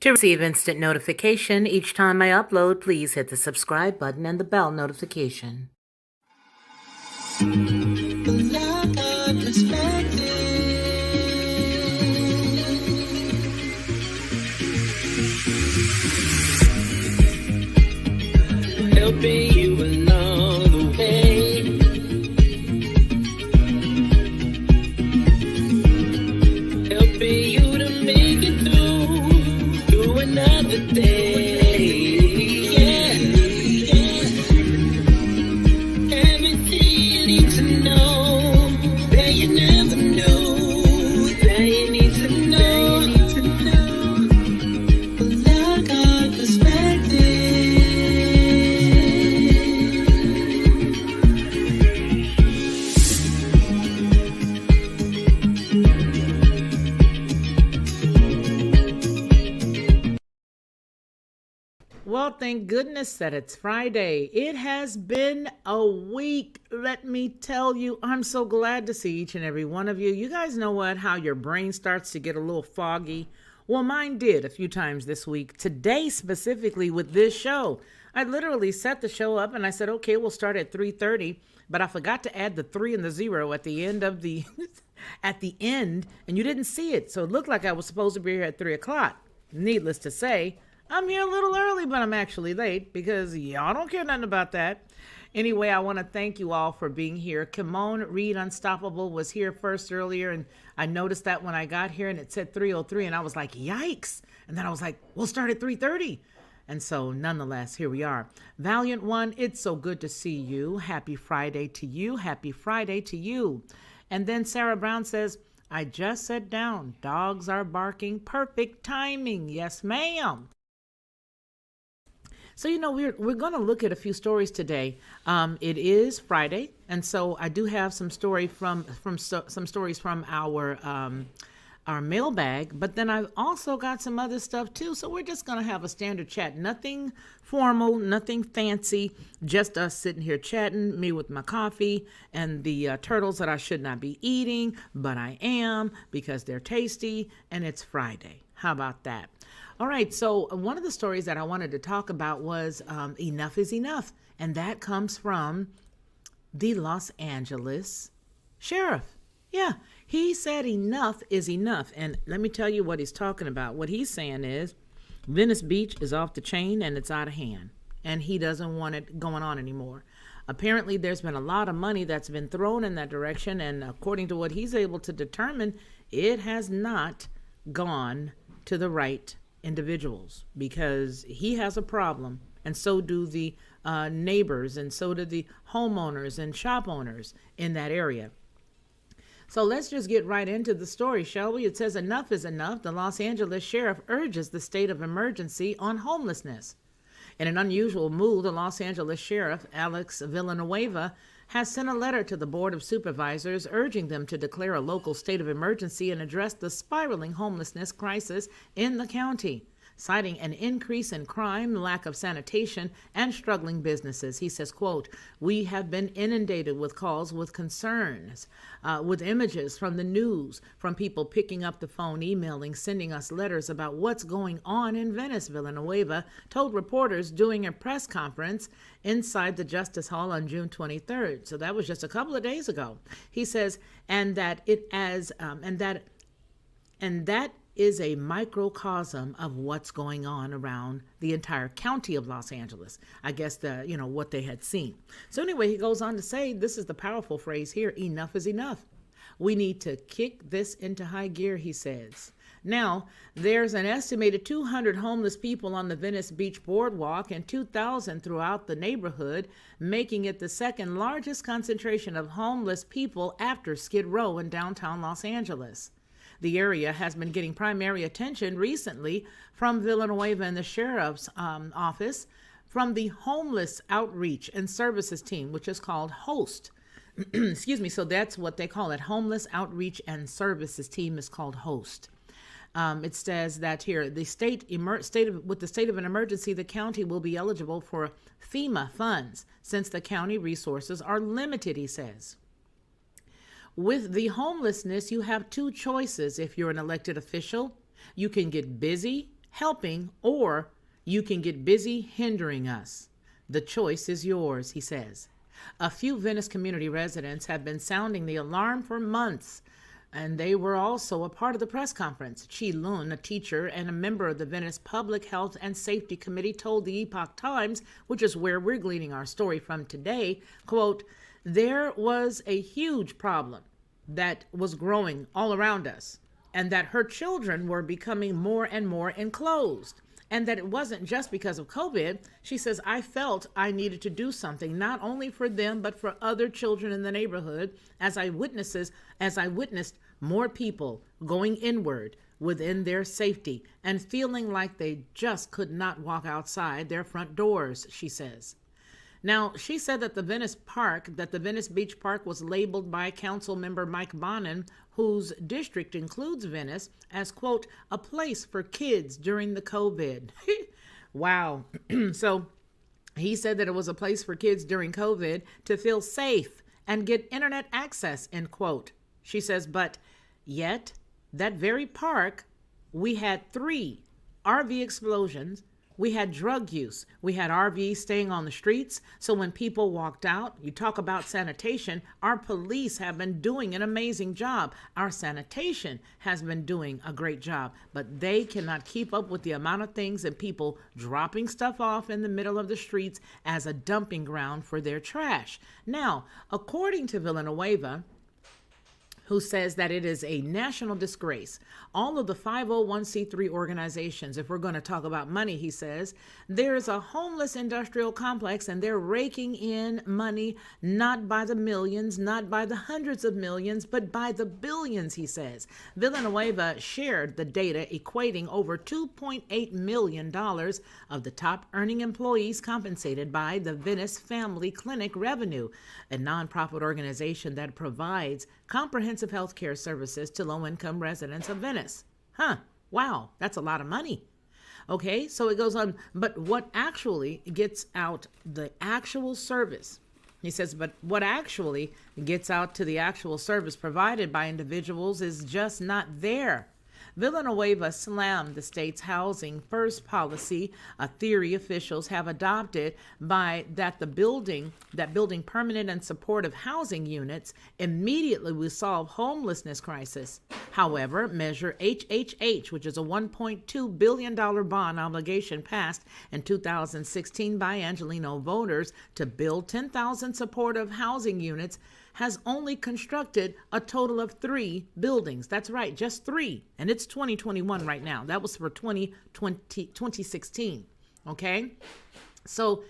To receive instant notification each time I upload, please hit the subscribe button and the bell notification. Helping you along the way. Helping you to make it through another day. Yeah, yeah. Everything you need to know that you never knew, that you need to know. Lockhart Perspective. Well, thank goodness that it's Friday. It has been a week. Let me tell you, I'm so glad to see each and every one of you. You guys know how your brain starts to get a little foggy? Well, mine did a few times this week. Today, specifically with this show, I literally set the show up and I said, okay, we'll start at 3:30, but I forgot to add the 3 and the 0 at the end of the at the end, and you didn't see it. So it looked like I was supposed to be here at 3 o'clock. Needless to say, I'm here a little early, but I'm actually late because y'all don't care nothing about that. Anyway, I want to thank you all for being here. Kimon Reid Unstoppable was here first earlier, and I noticed that when I got here and it said 3:03, and I was like, yikes. And then I was like, we'll start at 3:30. And so nonetheless, here we are. Valiant One, it's so good to see you. Happy Friday to you. Happy Friday to you. And then Sarah Brown says, I just sat down. Dogs are barking. Perfect timing. Yes, ma'am. So, we're going to look at a few stories today. It is Friday, and so I do have some stories from our mailbag, but then I've also got some other stuff too. So we're just going to have a standard chat. Nothing formal, nothing fancy, just us sitting here chatting, me with my coffee and the turtles that I should not be eating, but I am because they're tasty and it's Friday. How about that? All right, so one of the stories that I wanted to talk about was Enough is Enough, and that comes from the Los Angeles sheriff. Yeah, he said enough is enough, and let me tell you what he's talking about. What he's saying is Venice Beach is off the chain and it's out of hand, and he doesn't want it going on anymore. Apparently, there's been a lot of money that's been thrown in that direction, and according to what he's able to determine, it has not gone to the right individuals because he has a problem, and so do the neighbors, and so do the homeowners and shop owners in that area. So let's just get right into the story, shall we? It says enough is enough. The Los Angeles sheriff urges the state of emergency on homelessness. In an unusual move, the Los Angeles sheriff, Alex Villanueva, has sent a letter to the Board of Supervisors urging them to declare a local state of emergency and address the spiraling homelessness crisis in the county. Citing an increase in crime, lack of sanitation, and struggling businesses. He says, quote, we have been inundated with calls with concerns, with images from the news, from people picking up the phone, emailing, sending us letters about what's going on in Venice. Villanueva told reporters during a press conference inside the Justice Hall on June 23rd. So that was just a couple of days ago. He says, and that is a microcosm of what's going on around the entire county of Los Angeles. I guess what they had seen. So anyway, he goes on to say, this is the powerful phrase here, enough is enough. We need to kick this into high gear, he says. Now, there's an estimated 200 homeless people on the Venice Beach Boardwalk and 2,000 throughout the neighborhood, making it the second largest concentration of homeless people after Skid Row in downtown Los Angeles. The area has been getting primary attention recently from Villanueva and the sheriff's office from the Homeless Outreach and Services Team, which is called HOST. Excuse me, so that's what they call it. Homeless Outreach and Services Team is called HOST. It says that here, with the state of an emergency, the county will be eligible for FEMA funds since the county resources are limited, he says. With the homelessness, you have two choices if you're an elected official. You can get busy helping, or you can get busy hindering us. The choice is yours, he says. A few Venice community residents have been sounding the alarm for months, and they were also a part of the press conference. Chi Lun, a teacher and a member of the Venice Public Health and Safety Committee, told the Epoch Times, which is where we're gleaning our story from today, quote, there was a huge problem that was growing all around us, and that her children were becoming more and more enclosed. And that it wasn't just because of COVID. She says, I felt I needed to do something, not only for them, but for other children in the neighborhood, as I witnessed more people going inward within their safety and feeling like they just could not walk outside their front doors, she says. Now, she said that the Venice Beach Park was labeled by Council Member Mike Bonin, whose district includes Venice, as, quote, a place for kids during the COVID. Wow. So he said that it was a place for kids during COVID to feel safe and get internet access, end quote. She says, but yet, that very park, we had 3 RV explosions. We had drug use. We had RVs staying on the streets. So when people walked out, you talk about sanitation, our police have been doing an amazing job. Our sanitation has been doing a great job, but they cannot keep up with the amount of things and people dropping stuff off in the middle of the streets as a dumping ground for their trash. Now, according to Villanueva, who says that it is a national disgrace. All of the 501c3 organizations, if we're going to talk about money, he says, there's a homeless industrial complex and they're raking in money not by the millions, not by the hundreds of millions, but by the billions, he says. Villanueva shared the data equating over $2.8 million of the top earning employees compensated by the Venice Family Clinic revenue, a nonprofit organization that provides comprehensive health care services to low-income residents of Venice. Wow, that's a lot of money. Okay, so it goes on, but what actually gets out the actual service? He says, but what actually gets out to the actual service provided by individuals is just not there. Villanueva slammed the state's housing first policy, a theory officials have adopted that building permanent and supportive housing units immediately will solve homelessness crisis. However, Measure HHH, which is a $1.2 billion bond obligation passed in 2016 by Angelino voters to build 10,000 supportive housing units, has only constructed a total of 3 buildings. That's right, just 3. And it's 2021 right now. That was for 2016. Okay? So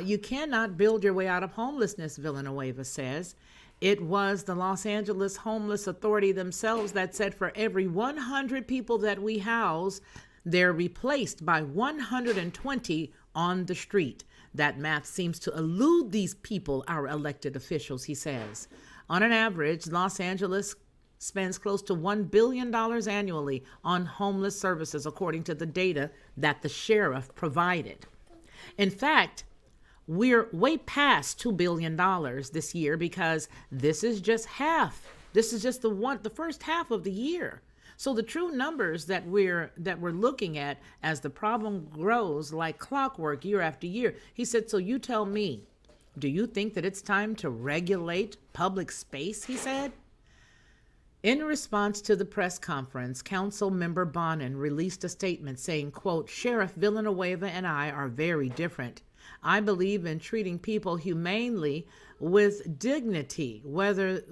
you cannot build your way out of homelessness, Villanueva says. It was the Los Angeles Homeless Authority themselves that said for every 100 people that we house, they're replaced by 120 on the street. That math seems to elude these people, our elected officials, he says. On an average, Los Angeles spends close to $1 billion annually on homeless services, according to the data that the sheriff provided. In fact, we're way past $2 billion this year because this is just half. This is just the first half of the year. So the true numbers that we're looking at as the problem grows like clockwork year after year. He said, so you tell me, do you think that it's time to regulate public space? He said. In response to the press conference, Council Member Bonin released a statement saying, quote, Sheriff Villanueva and I are very different. I believe in treating people humanely with dignity, whether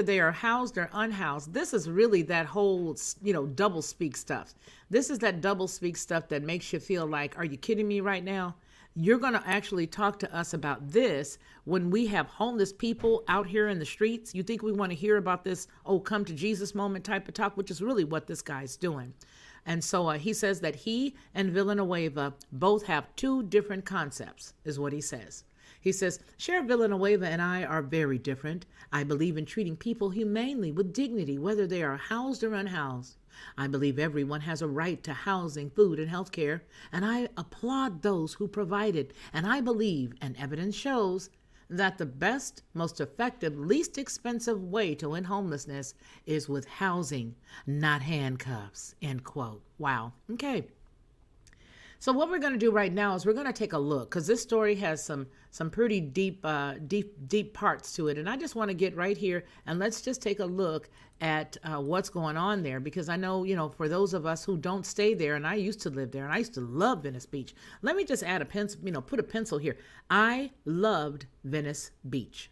they are housed or unhoused. This is really that whole, double speak stuff. This is that double speak stuff that makes you feel like, are you kidding me right now? You're going to actually talk to us about this when we have homeless people out here in the streets. You think we want to hear about this, come to Jesus moment type of talk, which is really what this guy's doing. And so he says that he and Villanueva both have 2 different concepts, is what he says. He says, Sheriff Villanueva and I are very different. I believe in treating people humanely with dignity, whether they are housed or unhoused. I believe everyone has a right to housing, food, and health care, and I applaud those who provide it. And I believe, and evidence shows, that the best, most effective, least expensive way to end homelessness is with housing, not handcuffs, end quote. Wow. Okay. So what we're going to do right now is we're going to take a look, because this story has some pretty deep parts to it, and I just want to get right here and let's just take a look at what's going on there, because I know, for those of us who don't stay there, and I used to live there, and I used to love Venice Beach. Let me just add a pencil, put a pencil here. I loved Venice Beach.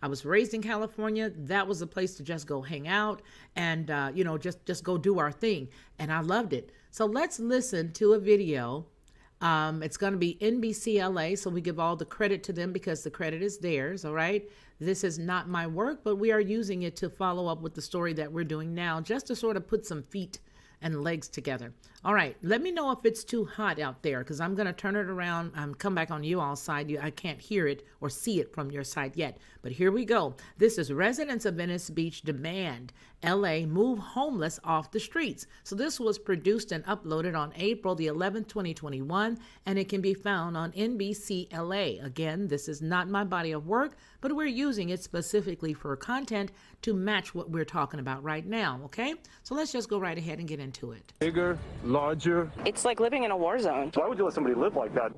I was raised in California. That was the place to just go hang out and, just go do our thing. And I loved it. So let's listen to a video. It's going to be NBC LA. So we give all the credit to them because the credit is theirs. All right. This is not my work, but we are using it to follow up with the story that we're doing now, just to sort of put some feet and legs together. All right, let me know if it's too hot out there, because I'm going to turn it around and come back on you all side. I can't hear it or see it from your side yet, but here we go. This is residents of Venice Beach demand LA move homeless off the streets. So this was produced and uploaded on April the 11th, 2021, and it can be found on NBC LA. Again, this is not my body of work, but we're using it specifically for content to match what we're talking about right now, okay? So let's just go right ahead and get into it. Bigger, larger. It's like living in a war zone. Why would you let somebody live like that?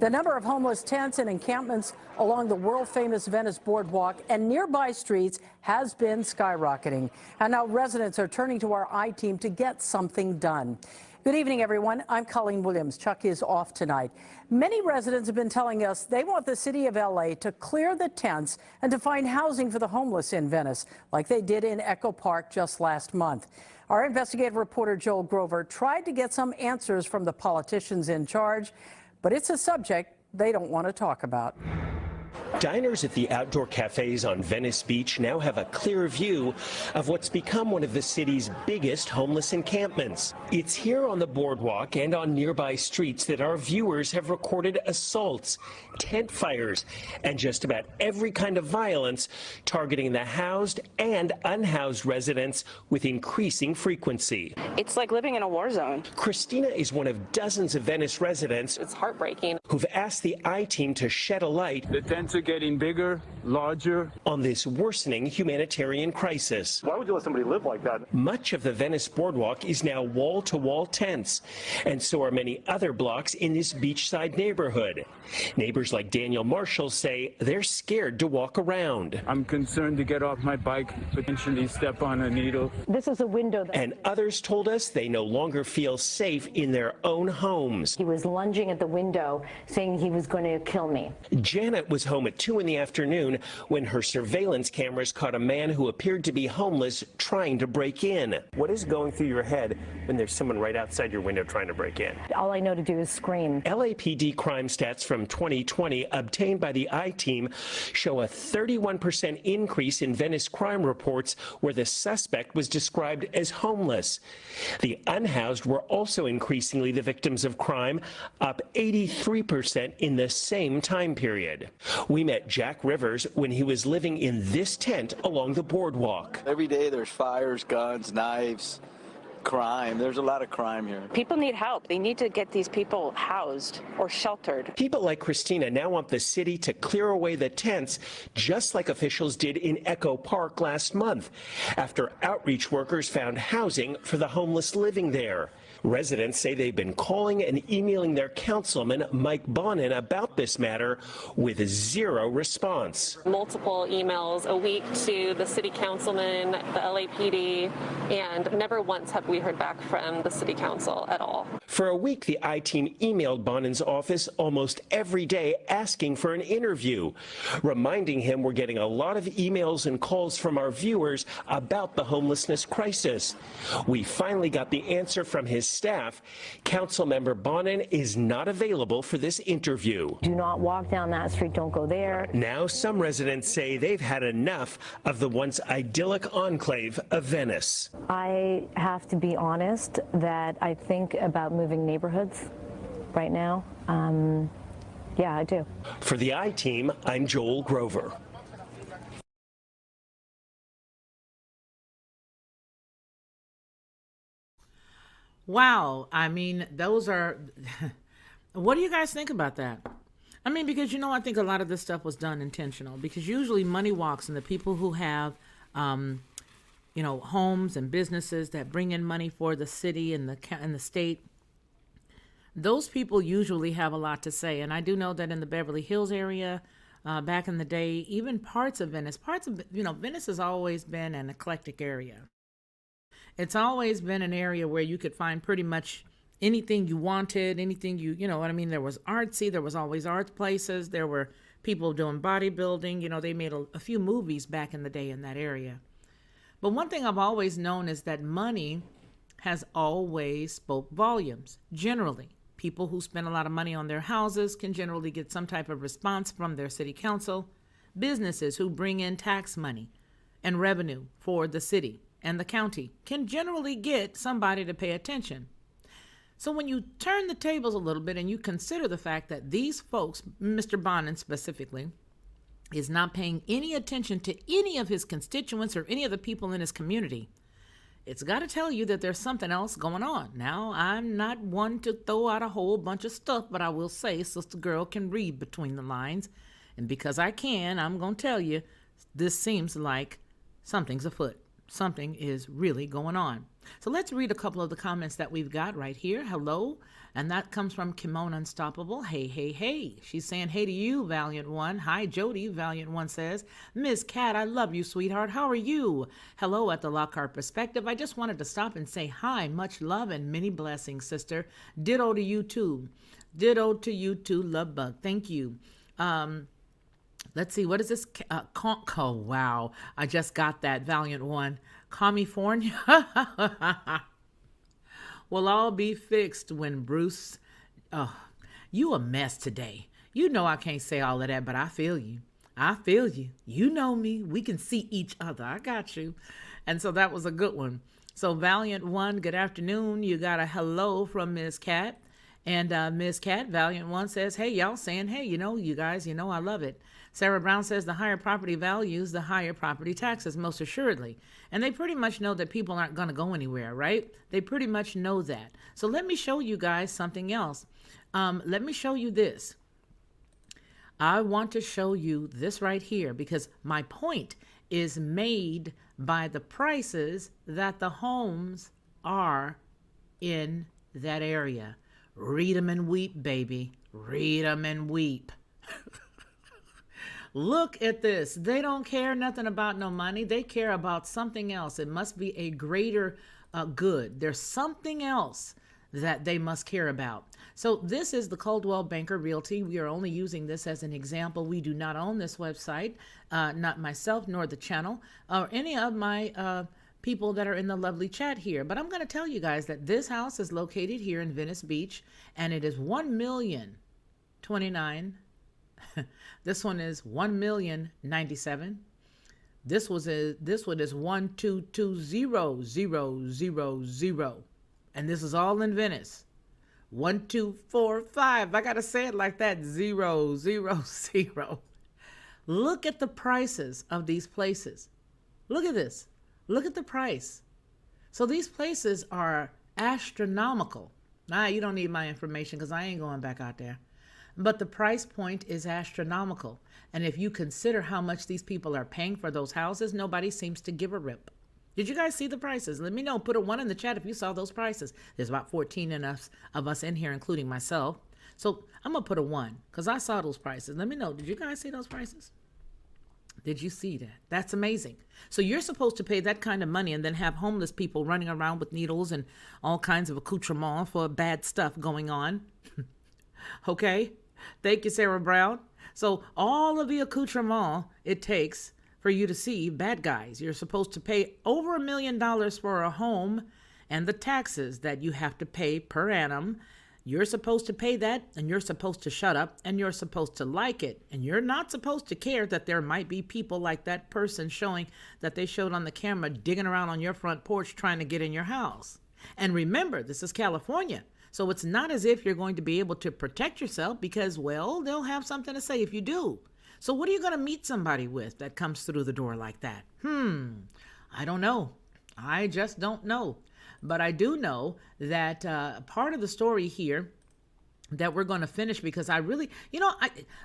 The number of homeless tents and encampments along the world-famous Venice boardwalk and nearby streets has been skyrocketing. And now residents are turning to our I-team to get something done. Good evening, everyone. I'm Colleen Williams. Chuck is off tonight. Many residents have been telling us they want the city of LA to clear the tents and to find housing for the homeless in Venice, like they did in Echo Park just last month. Our investigative reporter Joel Grover tried to get some answers from the politicians in charge, but it's a subject they don't want to talk about. Diners at the outdoor cafes on Venice Beach now have a clear view of what's become one of the city's biggest homeless encampments. It's here on the boardwalk and on nearby streets that our viewers have recorded assaults, tent fires, and just about every kind of violence targeting the housed and unhoused residents with increasing frequency. It's like living in a war zone. Christina is one of dozens of Venice residents It's heartbreaking. who've asked the I-team to shed a light The tents are getting bigger, larger. on this worsening humanitarian crisis. Why would you let somebody live like that? Much of the Venice boardwalk is now wall-to-wall tents, and so are many other blocks in this beachside neighborhood. Neighbors like Daniel Marshall say they're scared to walk around. I'm concerned to get off my bike, potentially step on a needle. This is a window that And others told us they no longer feel safe in their own homes. He was lunging at the window, saying he was going to kill me. Janet was home at 2 in the afternoon when her surveillance cameras caught a man who appeared to be homeless trying to break in. What is going through your head when there's someone right outside your window trying to break in? All I know to do is scream. LAPD crime stats from 2020 obtained by the I-team show a 31% increase in Venice crime reports where the suspect was described as homeless. The unhoused were also increasingly the victims of crime, up 83% in the same time period. We met Jack Rivers when he was living in this tent along the boardwalk. Every day there's fires, guns, knives, crime. There's a lot of crime here. People need help. They need to get these people housed or sheltered. People like Christina now want the city to clear away the tents, just like officials did in Echo Park last month, after outreach workers found housing for the homeless living there. Residents say they've been calling and emailing their councilman, Mike Bonin, about this matter with zero response. Multiple emails a week to the city councilman, the LAPD, and never once have we heard back from the city council at all. For a week, the I-team emailed Bonin's office almost every day asking for an interview, reminding him we're getting a lot of emails and calls from our viewers about the homelessness crisis. We finally got the answer from his staff. Councilmember Bonin is not available for this interview. Do not walk down that street. Don't go there. Now some residents say they've had enough of the once idyllic enclave of Venice. I have to be honest that I think about moving neighborhoods right now. Yeah, I do. For the I-team, I'm Joel Grover. Wow. I mean, those are, what do you guys think about that? I mean, because, I think a lot of this stuff was done intentional, because usually money walks, and the people who have, homes and businesses that bring in money for the city and the state, those people usually have a lot to say. And I do know that in the Beverly Hills area, back in the day, even parts of Venice, Venice has always been an eclectic area. It's always been an area where you could find pretty much anything you wanted, anything you know what I mean? There was artsy, there was always art places, there were people doing bodybuilding, they made a few movies back in the day in that area. But one thing I've always known is that money has always spoke volumes. Generally, people who spend a lot of money on their houses can generally get some type of response from their city council. Businesses who bring in tax money and revenue for the city and the county can generally get somebody to pay attention. So when you turn the tables a little bit and you consider the fact that these folks, Mr. Bonin specifically, is not paying any attention to any of his constituents or any of the people in his community, it's got to tell you that there's something else going on. Now, I'm not one to throw out a whole bunch of stuff, but I will say Sister Girl can read between the lines. And because I can, I'm going to tell you, this seems like something's afoot. Something is really going on. So let's read a couple of the comments that we've got right here. Hello. And that comes from Kimon Unstoppable. Hey, hey, hey. She's saying, hey to you, Valiant One. Hi, Jody. Valiant One says, Miss Cat, I love you, sweetheart. How are you? Hello at the Lockhart Perspective. I just wanted to stop and say hi. Much love and many blessings, sister. Ditto to you, too. Ditto to you, too, love bug. Thank you. Let's see, what is this? Oh, wow. I just got that, Valiant One. California will all be fixed when Bruce... Oh, you a mess today. You know I can't say all of that, but I feel you. I feel you. You know me. We can see each other. I got you. And so that was a good one. So Valiant One, good afternoon. You got a hello from Ms. Cat. And Ms. Cat, Valiant One says, hey, y'all, saying, hey, you guys, I love it. Sarah Brown says the higher property values, the higher property taxes, most assuredly. And they pretty much know that people aren't going to go anywhere, right? They pretty much know that. So let me show you guys something else. Let me show you this. I want to show you this right here because my point is made by the prices that the homes are in that area. Read 'em and weep, baby. Read 'em and weep. Look at this. They don't care nothing about no money. They care about something else. It must be a greater good. There's something else that they must care about. So this is the Coldwell Banker Realty. We are only using this as an example. We do not own this website, not myself nor the channel or any of my people that are in the lovely chat here. But I'm going to tell you guys that this house is located here in Venice Beach, and it is $1,029,000. This one is $1,097,000. This one is 1220000, and this is all in Venice. 1245. I gotta say it like that. 000. Look at the prices of these places. Look at this. Look at the price. So these places are astronomical. Nah, you don't need my information because I ain't going back out there. But the price point is astronomical. And if you consider how much these people are paying for those houses, nobody seems to give a rip. Did you guys see the prices? Let me know. Put a 1 in the chat if you saw those prices. There's about 14 of us in here, including myself. So I'm going to put a 1 because I saw those prices. Let me know. Did you guys see those prices? Did you see that? That's amazing. So you're supposed to pay that kind of money and then have homeless people running around with needles and all kinds of accoutrements for bad stuff going on. Okay? Thank you, Sarah Brown. So all of the accoutrement it takes for you to see bad guys. You're supposed to pay over $1 million for a home and the taxes that you have to pay per annum. You're supposed to pay that, and you're supposed to shut up, and you're supposed to like it. And you're not supposed to care that there might be people like that person showing that they showed on the camera digging around on your front porch trying to get in your house. And remember, this is California. So it's not as if you're going to be able to protect yourself because, well, they'll have something to say if you do. So what are you going to meet somebody with that comes through the door like that? I don't know. I just don't know. But I do know that part of the story here that we're going to finish, because I really,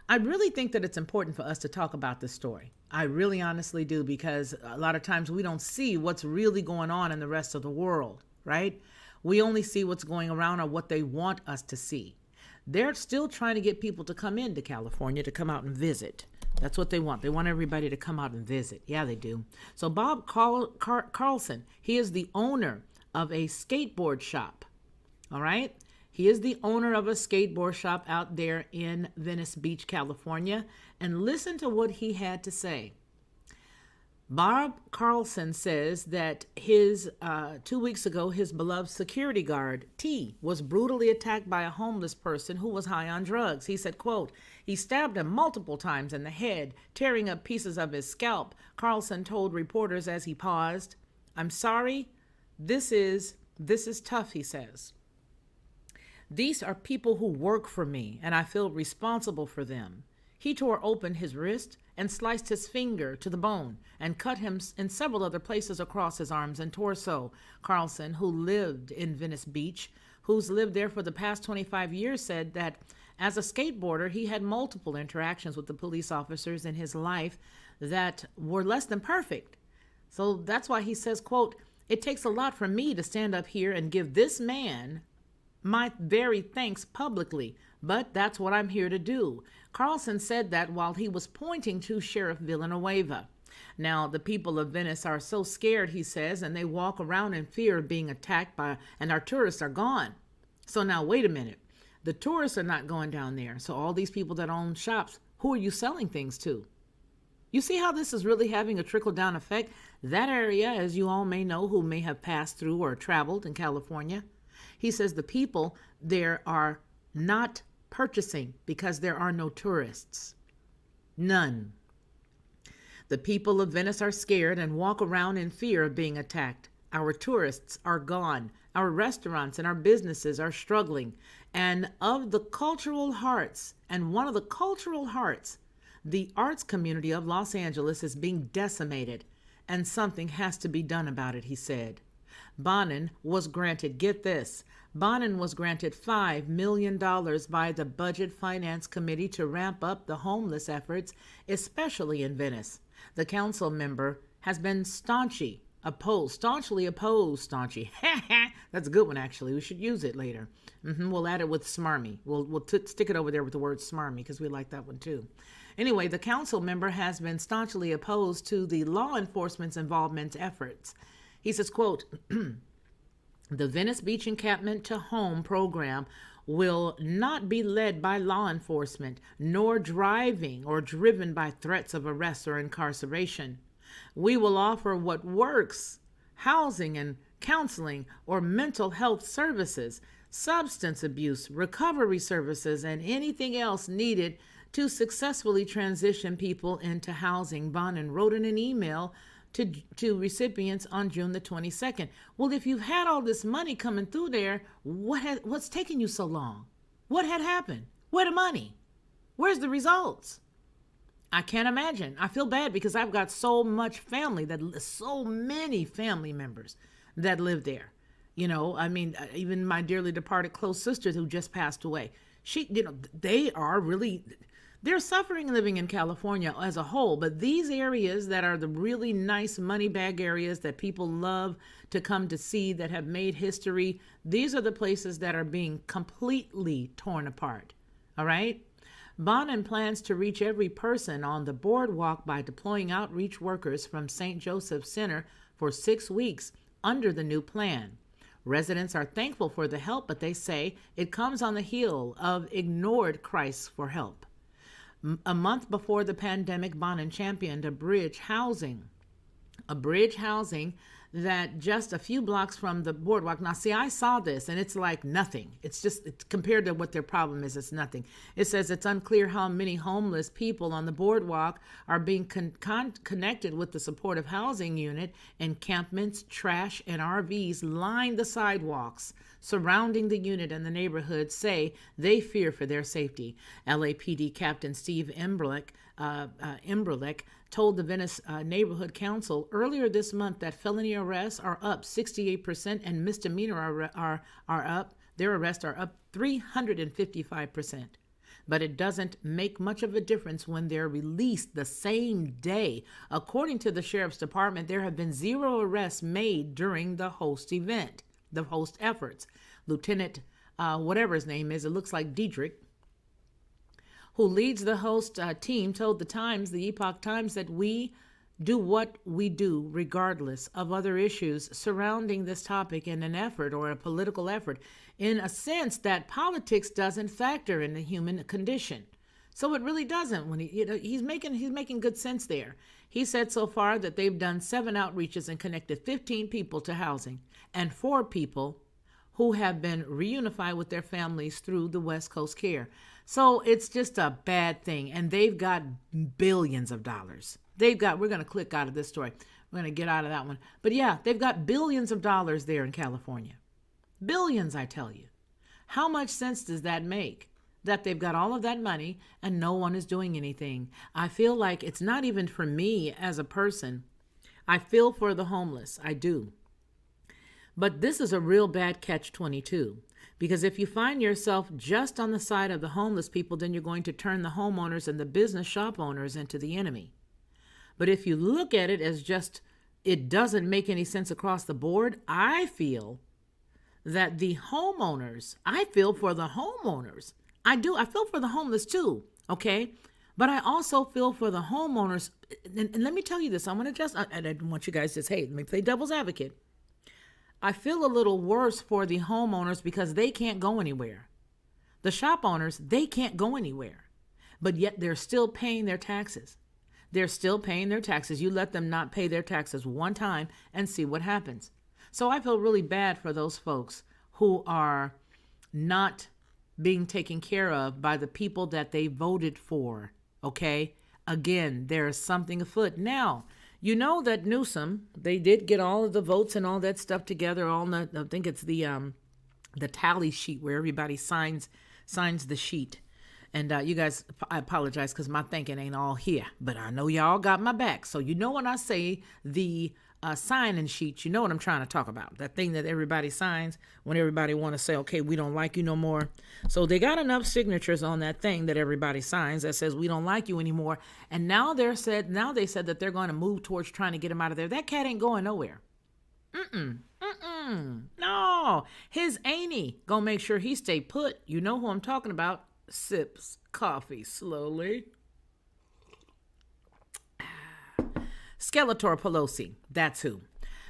I really think that it's important for us to talk about this story. I really honestly do, because a lot of times we don't see what's really going on in the rest of the world, right? We only see what's going around or what they want us to see. They're still trying to get people to come into California to come out and visit. That's what they want. They want everybody to come out and visit. Yeah, they do. So Bob Carlson, he is the owner of a skateboard shop. All right? He is the owner of a skateboard shop out there in Venice Beach, California. And listen to what he had to say. Bob Carlson says that 2 weeks ago, his beloved security guard, T, was brutally attacked by a homeless person who was high on drugs. He said, quote, he stabbed him multiple times in the head, tearing up pieces of his scalp. Carlson told reporters as he paused, I'm sorry, this is tough, he says. These are people who work for me, and I feel responsible for them. He tore open his wrist and sliced his finger to the bone and cut him in several other places across his arms and torso. Carlson, who lived in Venice Beach, who's lived there for the past 25 years, said that as a skateboarder, he had multiple interactions with the police officers in his life that were less than perfect. So that's why he says, quote, it takes a lot for me to stand up here and give this man my very thanks publicly, but that's what I'm here to do. Carlson said that while he was pointing to Sheriff Villanueva. Now, the people of Venice are so scared, he says, and they walk around in fear of being attacked and our tourists are gone. So now, wait a minute. The tourists are not going down there. So all these people that own shops, who are you selling things to? You see how this is really having a trickle-down effect? That area, as you all may know, who may have passed through or traveled in California, he says the people there are not purchasing because there are no tourists. None. The people of Venice are scared and walk around in fear of being attacked. Our tourists are gone. Our restaurants and our businesses are struggling. And of the cultural hearts, and one of the cultural hearts, the arts community of Los Angeles is being decimated, and something has to be done about it, he said. Bonin was granted, get this, Bonin was granted $5 million by the Budget Finance Committee to ramp up the homeless efforts, especially in Venice. The council member has been staunchly opposed. That's a good one, actually. We should use it later. We'll add it with smarmy. We'll stick it over there with the word smarmy because we like that one too. Anyway, the council member has been staunchly opposed to the law enforcement's involvement efforts. He says, quote, the Venice Beach Encampment to Home program will not be led by law enforcement, nor driving or driven by threats of arrest or incarceration. We will offer what works, housing and counseling or mental health services, substance abuse, recovery services, and anything else needed to successfully transition people into housing. Bonin wrote in an email to recipients on June the 22nd. Well, if you've had all this money coming through there, what's taking you so long? What had happened? Where the money? Where's the results? I can't imagine. I feel bad because I've got so many family members that live there. Even my dearly departed close sister who just passed away. They're suffering living in California as a whole, but these areas that are the really nice money bag areas that people love to come to see, that have made history, these are the places that are being completely torn apart. All right? Bonin plans to reach every person on the boardwalk by deploying outreach workers from St. Joseph Center for 6 weeks under the new plan. Residents are thankful for the help, but they say it comes on the heel of ignored cries for help. A month before the pandemic, Bonin championed a bridge housing that just a few blocks from the boardwalk. Now, see, I saw this, and it's like nothing. It's compared to what their problem is, it's nothing. It says it's unclear how many homeless people on the boardwalk are being connected with the supportive housing unit. Encampments, trash, and RVs line the sidewalks surrounding the unit, and the neighborhood say they fear for their safety. LAPD Captain Steve Imberlich told the Venice Neighborhood Council earlier this month that felony arrests are up 68% and misdemeanor are up. Their arrests are up 355%. But it doesn't make much of a difference when they're released the same day. According to the Sheriff's Department, there have been 0 arrests made during the host event, the host efforts. Lieutenant, whatever his name is, it looks like Diedrich, who leads the host team, told the Epoch Times, that we do what we do regardless of other issues surrounding this topic in an effort or a political effort, in a sense that politics doesn't factor in the human condition. So it really doesn't. When he's making good sense there. He said so far that they've done 7 outreaches and connected 15 people to housing and 4 people who have been reunified with their families through the West Coast Care. So it's just a bad thing, and they've got billions of dollars. We're going to click out of this story. We're going to get out of that one. But yeah, they've got billions of dollars there in California. Billions, I tell you. How much sense does that make? That they've got all of that money and no one is doing anything. I feel like it's not even for me as a person. I feel for the homeless. I do. But this is a real bad catch-22. Because if you find yourself just on the side of the homeless people, then you're going to turn the homeowners and the business shop owners into the enemy. But if you look at it as just, it doesn't make any sense across the board, I feel that the homeowners, I feel for the homeowners. I do. I feel for the homeless too, okay? But I also feel for the homeowners. And let me tell you this. I want you guys to say, hey, let me play devil's advocate. I feel a little worse for the homeowners because they can't go anywhere. The shop owners, they can't go anywhere. But yet they're still paying their taxes. They're still paying their taxes. You let them not pay their taxes one time and see what happens. So I feel really bad for those folks who are not being taken care of by the people that they voted for, okay? Again, there is something afoot. Now, you know that Newsom, they did get all of the votes and all that stuff together. I think it's the tally sheet where everybody signs the sheet. And you guys, I apologize because my thinking ain't all here, but I know y'all got my back. So you know when I say the sign-in sheet, you know what I'm trying to talk about. That thing that everybody signs when everybody want to say, okay, we don't like you no more. So they got enough signatures on that thing that everybody signs that says we don't like you anymore. And now they said that they're going to move towards trying to get him out of there. That cat ain't going nowhere. No, his auntie gonna make sure he stay put. You know who I'm talking about. Sips coffee slowly. Skeletor Pelosi, that's who.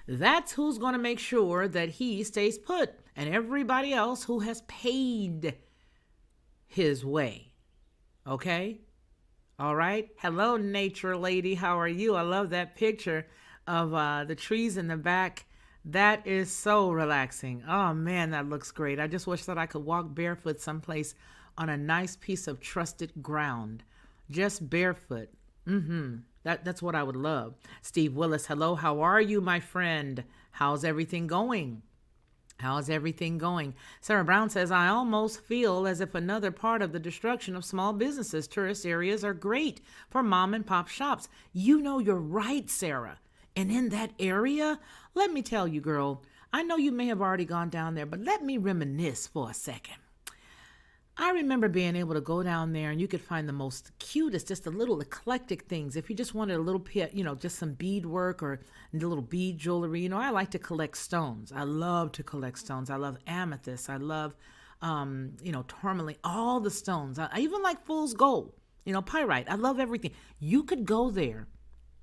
That's who's going to make sure that he stays put, and everybody else who has paid his way. Okay? All right? Hello, nature lady. How are you? I love that picture of the trees in the back. That is so relaxing. Oh, man, that looks great. I just wish that I could walk barefoot someplace on a nice piece of trusted ground. Just barefoot. That's what I would love. Steve Willis, hello. How are you, my friend? How's everything going? Sarah Brown says, I almost feel as if another part of the destruction of small businesses, tourist areas are great for mom and pop shops. You know, you're right, Sarah. And in that area, let me tell you, girl, I know you may have already gone down there, but let me reminisce for a second. I remember being able to go down there and you could find the most cutest, just the little eclectic things. If you just wanted a little bit, just some beadwork or the little bead jewelry. I like to collect stones. I love to collect stones. I love amethyst. I love, tourmaline, all the stones. I even like fool's gold, pyrite. I love everything. You could go there.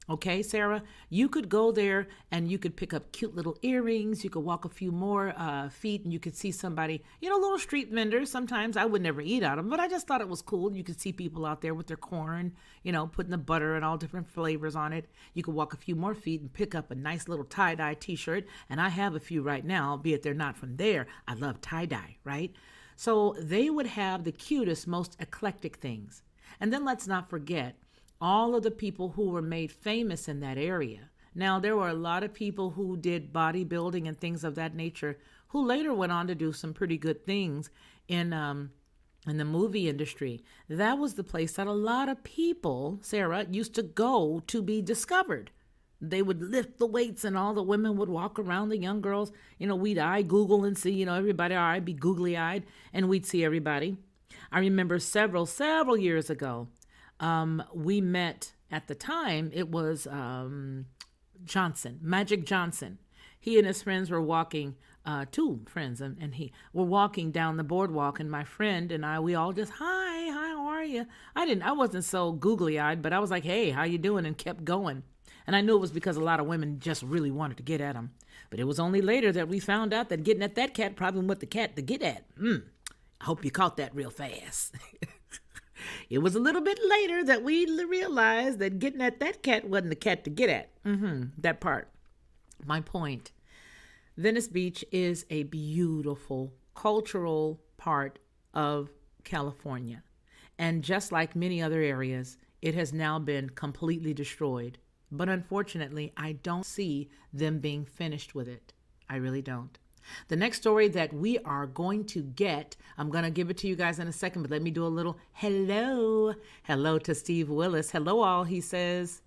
Okay, Sarah, you could go there and you could pick up cute little earrings. You could walk a few more feet and you could see somebody, little street vendors. Sometimes I would never eat at them, but I just thought it was cool. You could see people out there with their corn, putting the butter and all different flavors on it. You could walk a few more feet and pick up a nice little tie-dye t-shirt. And I have a few right now, albeit they're not from there. I love tie-dye, right? So they would have the cutest, most eclectic things. And then let's not forget all of the people who were made famous in that area. Now, there were a lot of people who did bodybuilding and things of that nature who later went on to do some pretty good things in in the movie industry, that was the place that a lot of people, Sarah, used to go to be discovered. They would lift the weights and all the women would walk around, the young girls. We'd Google and see, everybody, be googly eyed, and we'd see everybody. I remember several years ago, we met at the time, it was Magic Johnson. He and his friends were walking, two friends, and he were walking down the boardwalk, and my friend and I, we all just, hi, how are you? I wasn't so googly eyed, but I was like, hey, how you doing? And kept going. And I knew it was because a lot of women just really wanted to get at him. But it was only later that we found out that getting at that cat probably wasn't the cat to get at. I hope you caught that real fast. It was a little bit later that we realized that getting at that cat wasn't the cat to get at. That part. My point. Venice Beach is a beautiful cultural part of California. And just like many other areas, it has now been completely destroyed. But unfortunately, I don't see them being finished with it. I really don't. The next story that we are going to get, I'm going to give it to you guys in a second, but let me do a little hello. Hello to Steve Willis. Hello all, he says.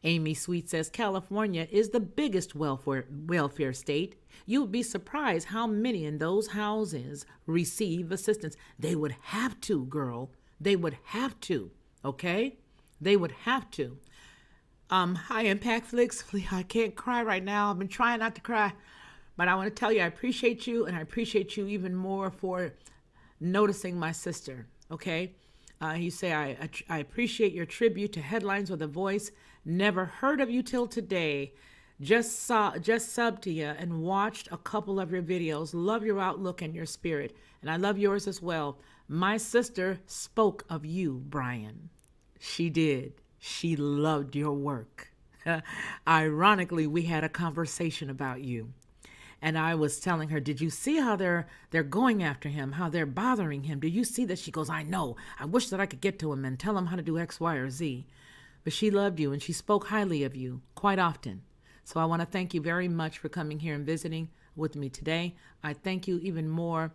Amy Sweet says, California is the biggest welfare state. You would be surprised how many in those houses receive assistance. They would have to, girl. They would have to, okay? They would have to. High Impact Flicks, I can't cry right now. I've been trying not to cry. But I want to tell you, I appreciate you, and I appreciate you even more for noticing my sister, okay? You say, I appreciate your tribute to Headlines with a Voice. Never heard of you till today. Just subbed to you and watched a couple of your videos. Love your outlook and your spirit. And I love yours as well. My sister spoke of you, Brian. She did. She loved your work. Ironically, we had a conversation about you. And I was telling her, did you see how they're going after him, how they're bothering him? Did you see that? She goes, I know. I wish that I could get to him and tell him how to do X, Y, or Z. But she loved you and she spoke highly of you quite often. So I want to thank you very much for coming here and visiting with me today. I thank you even more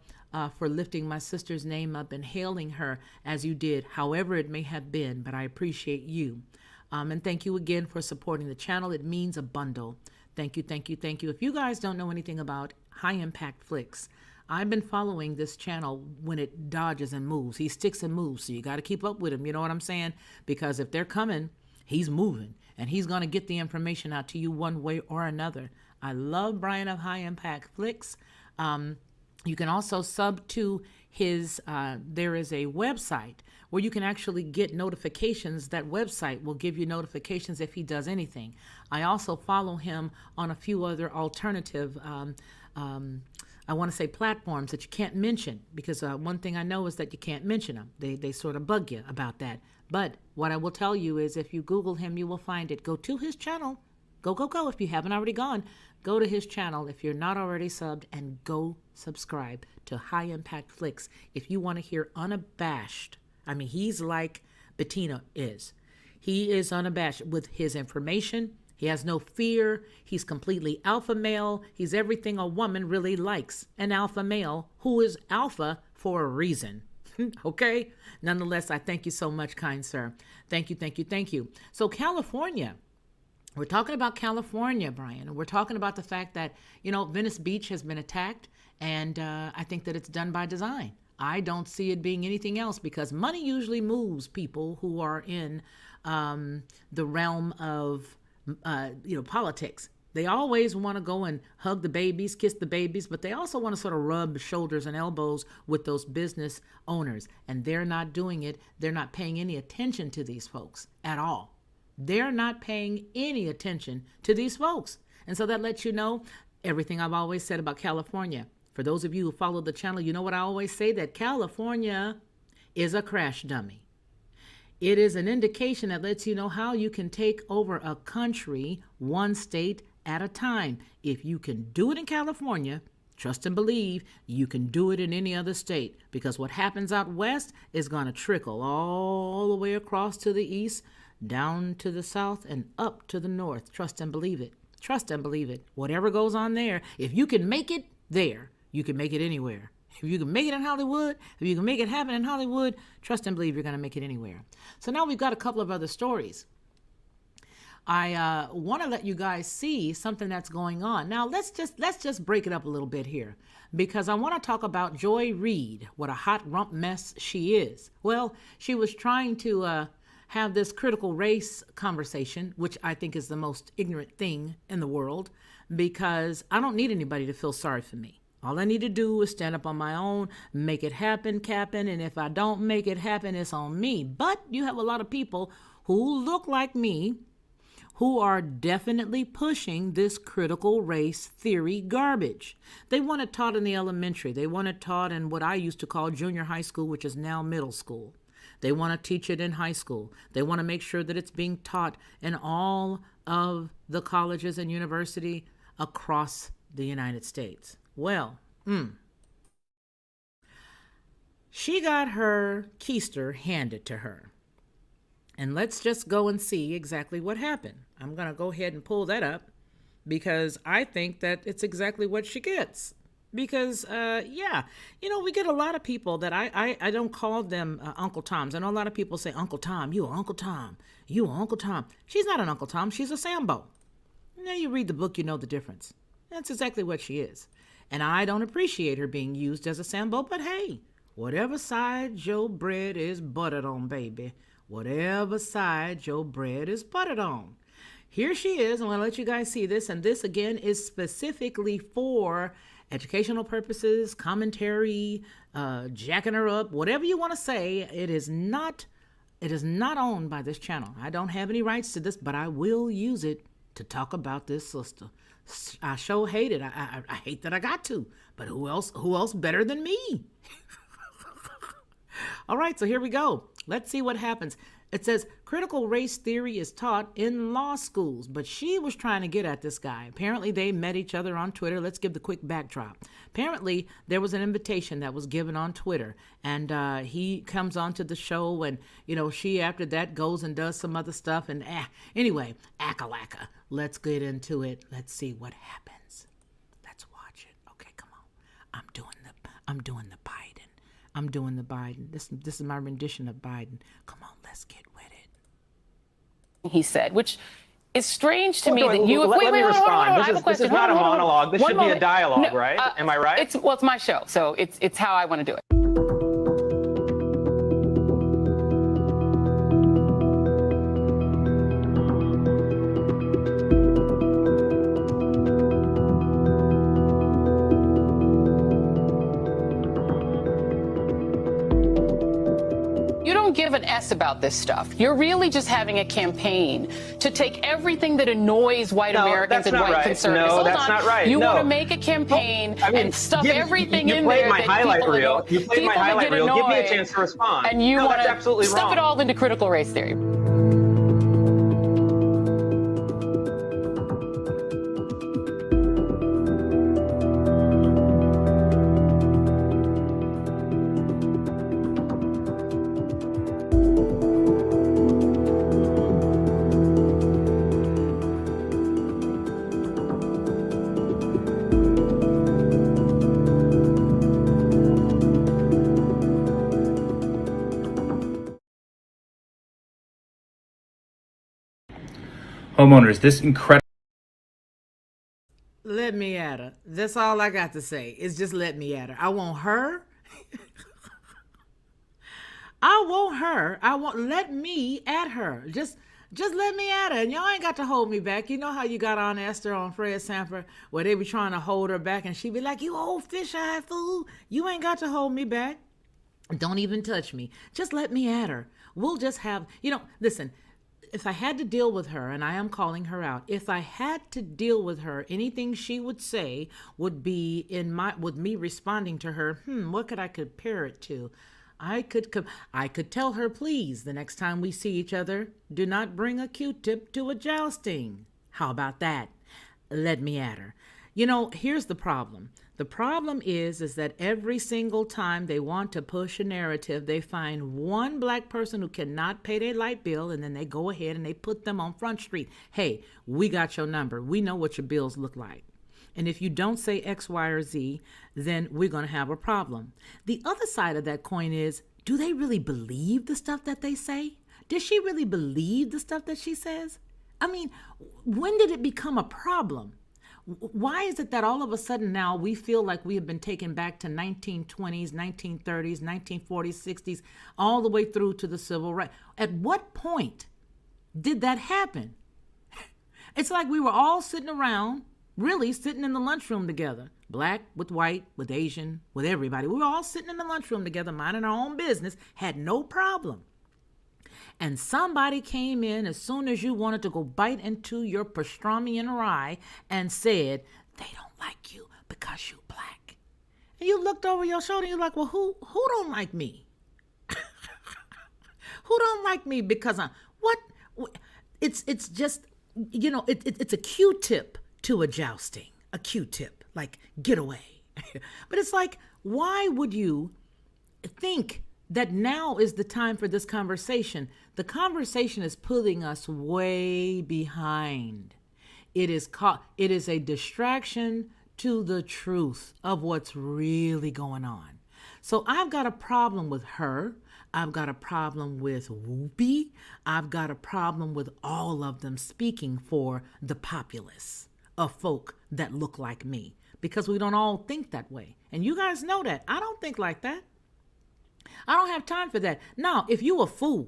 for lifting my sister's name up and hailing her as you did, however it may have been, but I appreciate you. And thank you again for supporting the channel. It means a bundle. Thank you, thank you, thank you. If you guys don't know anything about High Impact Flicks, I've been following this channel when it dodges and moves. He sticks and moves, so you got to keep up with him. You know what I'm saying? Because if they're coming, he's moving, and he's going to get the information out to you one way or another. I love Brian of High Impact Flicks. You can also sub to his, there is a website where you can actually get notifications. That website will give you notifications if he does anything. I also follow him on a few other alternative, I want to say platforms that you can't mention, because one thing I know is that you can't mention them. They sort of bug you about that. But what I will tell you is if you Google him, you will find it. Go to his channel. Go. If you haven't already gone, go to his channel if you're not already subbed, and go subscribe to High Impact Flicks if you want to hear unabashed. I mean, he's like Bettina is. He is unabashed with his information. He has no fear. He's completely alpha male. He's everything a woman really likes. An alpha male who is alpha for a reason. Okay? Nonetheless, I thank you so much, kind sir. Thank you, thank you, thank you. So California. We're talking about California, Brian. We're talking about the fact that, Venice Beach has been attacked, and I think that it's done by design. I don't see it being anything else, because money usually moves people who are in the realm of, politics. They always want to go and hug the babies, kiss the babies, but they also want to sort of rub shoulders and elbows with those business owners, and they're not doing it. They're not paying any attention to these folks at all. They're not paying any attention to these folks. And so that lets you know everything I've always said about California. For those of you who follow the channel, you know what I always say, that California is a crash dummy. It is an indication that lets you know how you can take over a country one state at a time. If you can do it in California, trust and believe you can do it in any other state, because what happens out west is going to trickle all the way across to the east, down to the south, and up to the north. Trust and believe it. Trust and believe it. Whatever goes on there, if you can make it there, you can make it anywhere. If you can make it in Hollywood, if you can make it happen in Hollywood, trust and believe you're going to make it anywhere. So now we've got a couple of other stories. I want to let you guys see something that's going on. Now let's just break it up a little bit here, because I want to talk about Joy Reid. What a hot rump mess she is. Well, she was trying to have this critical race conversation, which I think is the most ignorant thing in the world, because I don't need anybody to feel sorry for me. All I need to do is stand up on my own, make it happen, Captain, and if I don't make it happen, it's on me. But you have a lot of people who look like me who are definitely pushing this critical race theory garbage. They want it taught in the elementary. They want it taught in what I used to call junior high school, which is now middle school. They want to teach it in high school. They want to make sure that it's being taught in all of the colleges and university across the United States. Well, she got her keister handed to her. And let's just go and see exactly what happened. I'm going to go ahead and pull that up because I think that it's exactly what she gets. Because, we get a lot of people that I don't call them Uncle Toms. I know a lot of people say, Uncle Tom, you are Uncle Tom. You are Uncle Tom. She's not an Uncle Tom. She's a Sambo. Now you read the book, you know the difference. That's exactly what she is. And I don't appreciate her being used as a Sambo, but hey, whatever side your bread is buttered on, baby. Whatever side your bread is buttered on. Here she is. I'm going to let you guys see this. And this, again, is specifically for educational purposes, commentary, jacking her up, whatever you want to say. It is not owned by this channel. I don't have any rights to this, but I will use it to talk about this sister. I sure hate it. I hate that I got to. But who else better than me? All right, so here we go. Let's see what happens. It says critical race theory is taught in law schools, but she was trying to get at this guy. Apparently they met each other on Twitter. Let's give the quick backdrop. Apparently there was an invitation that was given on Twitter, and he comes onto the show, and she after that goes and does some other stuff, and anyway, acca-lacka. Let's get into it. Let's see what happens. Let's watch it. Okay, come on. I'm doing the Biden. I'm doing the Biden. This is my rendition of Biden. Come on, let's get with it. He said, which is strange to me that you. Let me respond. This is not a monologue. This should be a dialogue, right? Am I right? It's my show, so it's how I want to do it. Give an S about this stuff. You're really just having a campaign to take everything that annoys white Americans and white conservatives. No, that's not right. You want to make a campaign and stuff everything in there. You played my highlight reel. Give me a chance to respond. And you want to stuff it all into critical race theory. Homeowners, this incredible. Let me at her. That's all I got to say. Is just let me at her. I want her. Let me at her. Just let me at her. And y'all ain't got to hold me back. You know how you got on Esther on Fred Sanford, where they be trying to hold her back, and she be like, you old fish-eyed fool. You ain't got to hold me back. Don't even touch me. Just let me at her. We'll just have, listen, if I had to deal with her, and I am calling her out, if I had to deal with her, anything she would say would be with me responding to her, what could I compare it to? I could tell her, please, the next time we see each other, do not bring a Q-tip to a jousting. How about that? Let me at her. Here's the problem. The problem is that every single time they want to push a narrative, they find one black person who cannot pay their light bill, and then they go ahead and they put them on Front Street. Hey, we got your number. We know what your bills look like. And if you don't say X, Y, or Z, then we're going to have a problem. The other side of that coin is, do they really believe the stuff that they say? Does she really believe the stuff that she says? I mean, when did it become a problem? Why is it that all of a sudden now we feel like we have been taken back to 1920s, 1930s, 1940s, 60s, all the way through to the civil rights? At what point did that happen? It's like we were all sitting around, really sitting in the lunchroom together, black with white, with Asian, with everybody. We were all sitting in the lunchroom together, minding our own business, had no problem. And somebody came in as soon as you wanted to go bite into your pastrami and rye and said, they don't like you because you black. And you looked over your shoulder and you're like, well, who don't like me? Who don't like me because I'm, what? It's just, you know, it's a Q-tip to a jousting, a Q-tip, like get away. But it's like, why would you think that now is the time for this conversation? The conversation is pulling us way behind. It is a distraction to the truth of what's really going on. So I've got a problem with her. I've got a problem with Whoopi. I've got a problem with all of them speaking for the populace of folk that look like me, because we don't all think that way. And you guys know that. I don't think like that. I don't have time for that. Now, if you a fool,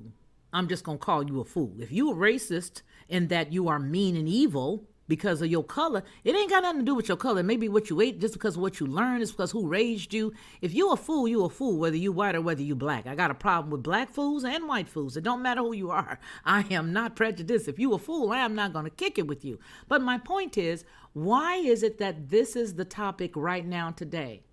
I'm just going to call you a fool. If you a racist in that you are mean and evil because of your color, it ain't got nothing to do with your color. Maybe what you ate, just because of what you learned, is because who raised you. If you a fool, whether you white or whether you black. I got a problem with black fools and white fools. It don't matter who you are. I am not prejudiced. If you a fool, I am not going to kick it with you. But my point is, why is it that this is the topic right now today?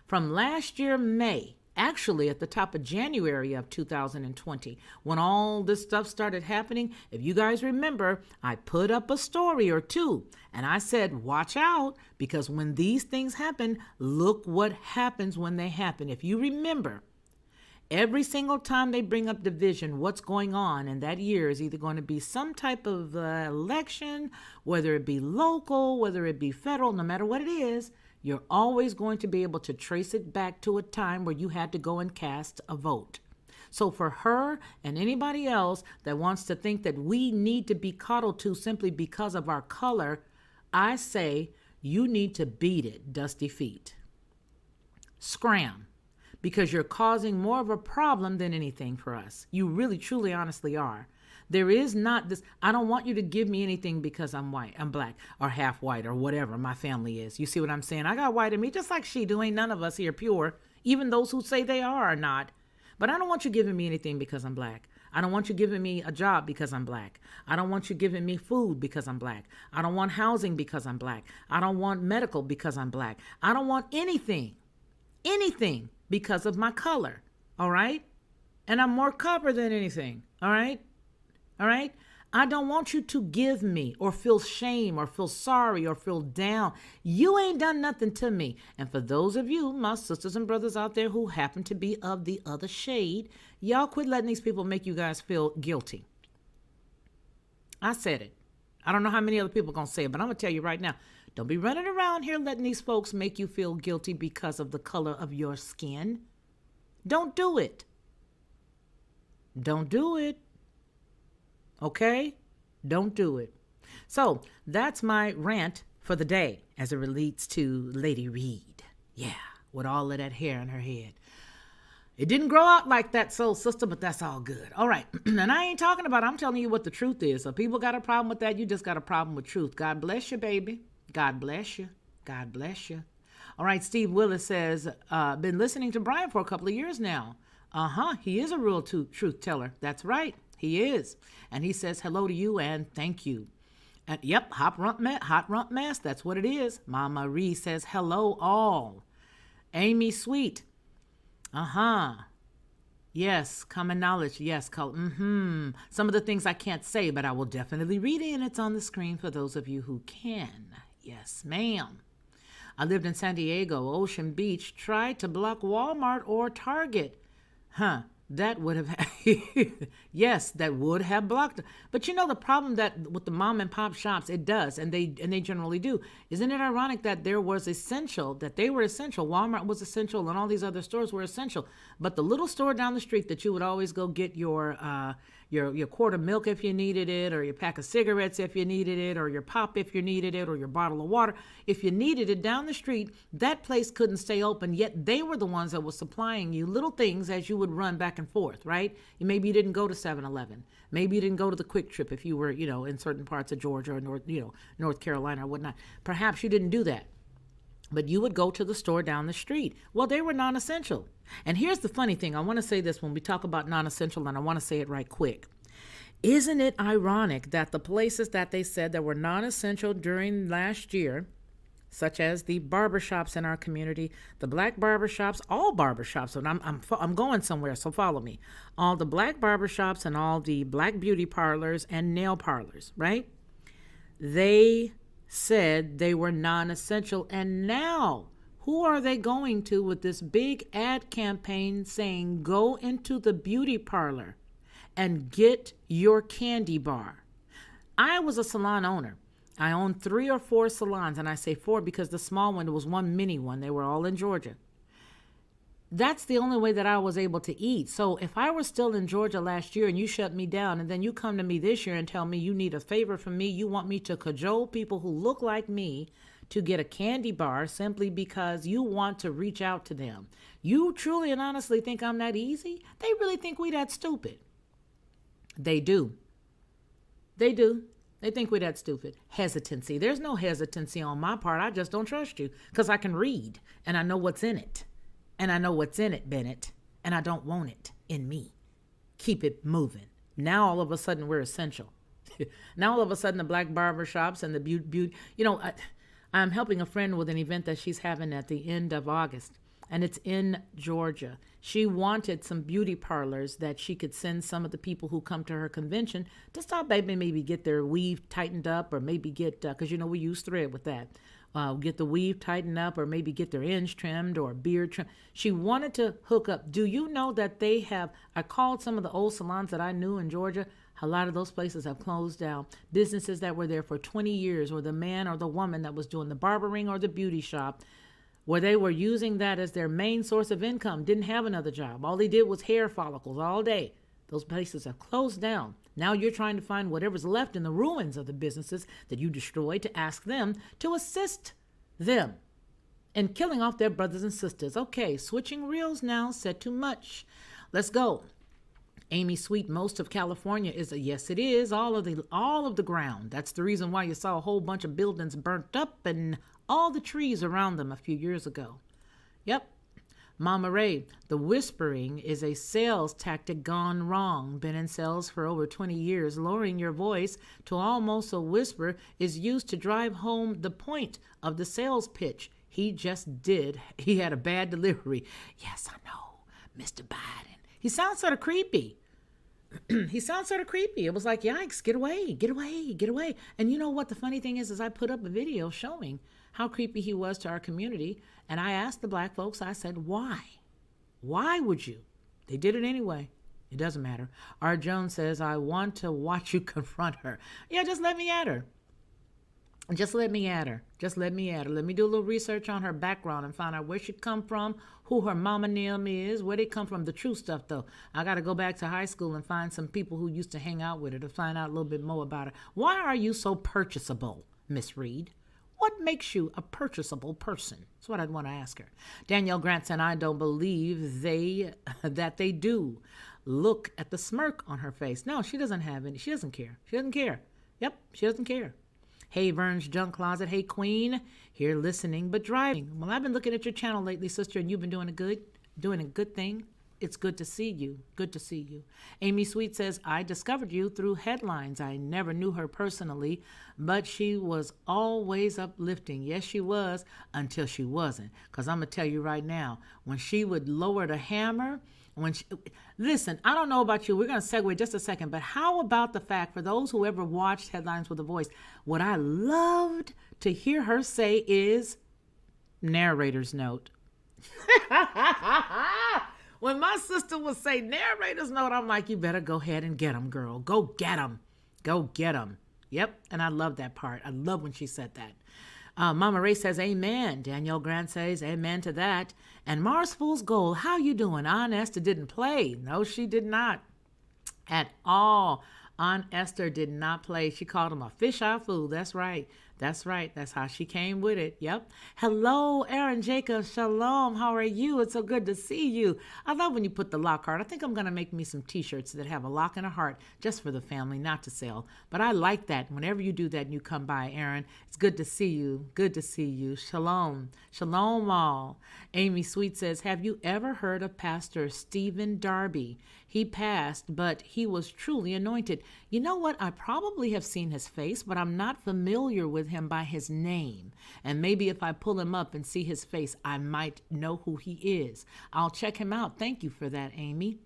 From last year, May, actually at the top of January of 2020, when all this stuff started happening, if you guys remember, I put up a story or two and I said, watch out, because when these things happen, look what happens when they happen. If you remember, every single time they bring up division, what's going on in that year is either going to be some type of election, whether it be local, whether it be federal, no matter what it is, you're always going to be able to trace it back to a time where you had to go and cast a vote. So for her and anybody else that wants to think that we need to be coddled to simply because of our color, I say you need to beat it, dusty feet. Scram, because you're causing more of a problem than anything for us. You really, truly, honestly are. There is not this, I don't want you to give me anything because I'm white, I'm black, or half white, or whatever my family is. You see what I'm saying? I got white in me just like she do. Ain't none of us here pure, even those who say they are not. But I don't want you giving me anything because I'm black. I don't want you giving me a job because I'm black. I don't want you giving me food because I'm black. I don't want housing because I'm black. I don't want medical because I'm black. I don't want anything because of my color, all right? And I'm more copper than anything, all right? All right? I don't want you to give me or feel shame or feel sorry or feel down. You ain't done nothing to me. And for those of you, my sisters and brothers out there who happen to be of the other shade, y'all quit letting these people make you guys feel guilty. I said it. I don't know how many other people are going to say it, but I'm going to tell you right now, don't be running around here letting these folks make you feel guilty because of the color of your skin. Don't do it. Don't do it. Okay? Don't do it. So that's my rant for the day as it relates to Lady Reid. Yeah, with all of that hair in her head. It didn't grow out like that, soul sister, but that's all good. All right. And I ain't talking about, I'm telling you what the truth is. So people got a problem with that. You just got a problem with truth. God bless you, baby. God bless you. God bless you. All right. Steve Willis says, been listening to Brian for a couple of years now. He is a real truth teller. That's right. He is. And he says hello to you and thank you. And yep, hot rump mess. That's what it is. Mama Ree says hello all. Amy Sweet. Yes, common knowledge. Yes, some of the things I can't say, but I will definitely read it, and it's on the screen for those of you who can. Yes, ma'am. I lived in San Diego, Ocean Beach, tried to block Walmart or Target. that would have, yes, that would have blocked. But you know, the problem that with the mom and pop shops, it does, and they generally do. Isn't it ironic that they were essential? Walmart was essential, and all these other stores were essential. But the little store down the street that you would always go get your quart of milk if you needed it, or your pack of cigarettes if you needed it, or your pop if you needed it, or your bottle of water if you needed it down the street, that place couldn't stay open, yet they were the ones that were supplying you little things as you would run back and forth, right? Maybe you didn't go to 7-Eleven. Maybe you didn't go to the Quick Trip if you were, in certain parts of Georgia or North Carolina or whatnot. Perhaps you didn't do that. But you would go to the store down the street. Well, they were non-essential. And here's the funny thing. I want to say this when we talk about non-essential, and I want to say it right quick. Isn't it ironic that the places that they said that were non-essential during last year, such as the barbershops in our community, the black barbershops, all barbershops, and I'm going somewhere, so follow me. All the black barbershops and all the black beauty parlors and nail parlors, right? They said they were non-essential, and now who are they going to with this big ad campaign saying go into the beauty parlor and get your candy bar? I was a salon owner. I owned 3 or 4 salons, and I say 4 because the small one was one mini one. They were all in Georgia. That's the only way that I was able to eat. So if I were still in Georgia last year and you shut me down, and then you come to me this year and tell me you need a favor from me, you want me to cajole people who look like me to get a candy bar simply because you want to reach out to them. You truly and honestly think I'm that easy? They really think we that stupid. They do. They do. They think we're that stupid. Hesitancy. There's no hesitancy on my part. I just don't trust you because I can read and I know what's in it. And I know what's in it, Bennett, and I don't want it in me. Keep it moving. Now all of a sudden we're essential. Now all of a sudden the black barber shops and the beauty. I'm helping a friend with an event that she's having at the end of August, and it's in Georgia. She wanted some beauty parlors that she could send some of the people who come to her convention to stop maybe get their weave tightened up, or maybe get, because we use thread with that. Get the weave tightened up, or maybe get their ends trimmed or beard trimmed. She wanted to hook up. Do you know that I called some of the old salons that I knew in Georgia. A lot of those places have closed down. Businesses that were there for 20 years, or the man or the woman that was doing the barbering or the beauty shop, where they were using that as their main source of income, didn't have another job. All they did was hair follicles all day. Those places have closed down. Now you're trying to find whatever's left in the ruins of the businesses that you destroyed to ask them to assist them in killing off their brothers and sisters. Okay, switching reels now, said too much. Let's go. Amy Sweet, most of California is yes, it is. All of the ground. That's the reason why you saw a whole bunch of buildings burnt up and all the trees around them a few years ago. Yep. Mama Ray, the whispering is a sales tactic gone wrong. Been in sales for over 20 years. Lowering your voice to almost a whisper is used to drive home the point of the sales pitch. He had a bad delivery. Yes, I know, Mr. Biden. He sounds sort of creepy. It was like, yikes, get away. And you know what the funny thing is I put up a video showing how creepy he was to our community. And I asked the black folks, I said, why? Why would you? They did it anyway. It doesn't matter. R. Jones says, I want to watch you confront her. Yeah, just let me at her. Let me do a little research on her background and find out where she come from, who her mama name is, where they come from. The true stuff, though. I got to go back to high school and find some people who used to hang out with her to find out a little bit more about her. Why are you so purchasable, Miss Reid? What makes you a purchasable person? That's what I'd want to ask her. Danielle Grant said, I don't believe that they do. Look at the smirk on her face. No, she doesn't have any. She doesn't care. Yep, she doesn't care. Hey, Vern's Junk Closet. Hey, Queen. Here listening but driving. Well, I've been looking at your channel lately, sister, and you've been doing a good thing. It's good to see you. Amy Sweet says, I discovered you through headlines. I never knew her personally, but she was always uplifting. Yes, she was, until she wasn't. Because I'm going to tell you right now, when she would lower the hammer, listen, I don't know about you. We're going to segue just a second, but how about the fact, for those who ever watched Headlines with a Voice, what I loved to hear her say is, narrator's note. When my sister would say narrator's note. I'm like, you better go ahead and get them, girl. Go get them. Go get them. Yep. And I love that part. I love when she said that. Mama Ray says, amen. Danielle Grant says, amen to that. And Mars Fool's Gold, how you doing? Aunt Esther didn't play. No, she did not at all. Aunt Esther did not play. She called him a fish-eye fool. That's right. That's right. That's how she came with it. Yep. Hello, Aaron Jacob. Shalom. How are you? It's so good to see you. I love when you put the Lockhart. I think I'm going to make me some t-shirts that have a lock and a heart just for the family, not to sell. But I like that. Whenever you do that and you come by, Aaron, it's good to see you. Good to see you. Shalom. Shalom all. Amy Sweet says, have you ever heard of Pastor Stephen Darby? He passed, but he was truly anointed. You know what? I probably have seen his face, but I'm not familiar with him by his name. And maybe if I pull him up and see his face, I might know who he is. I'll check him out. Thank you for that, Amy.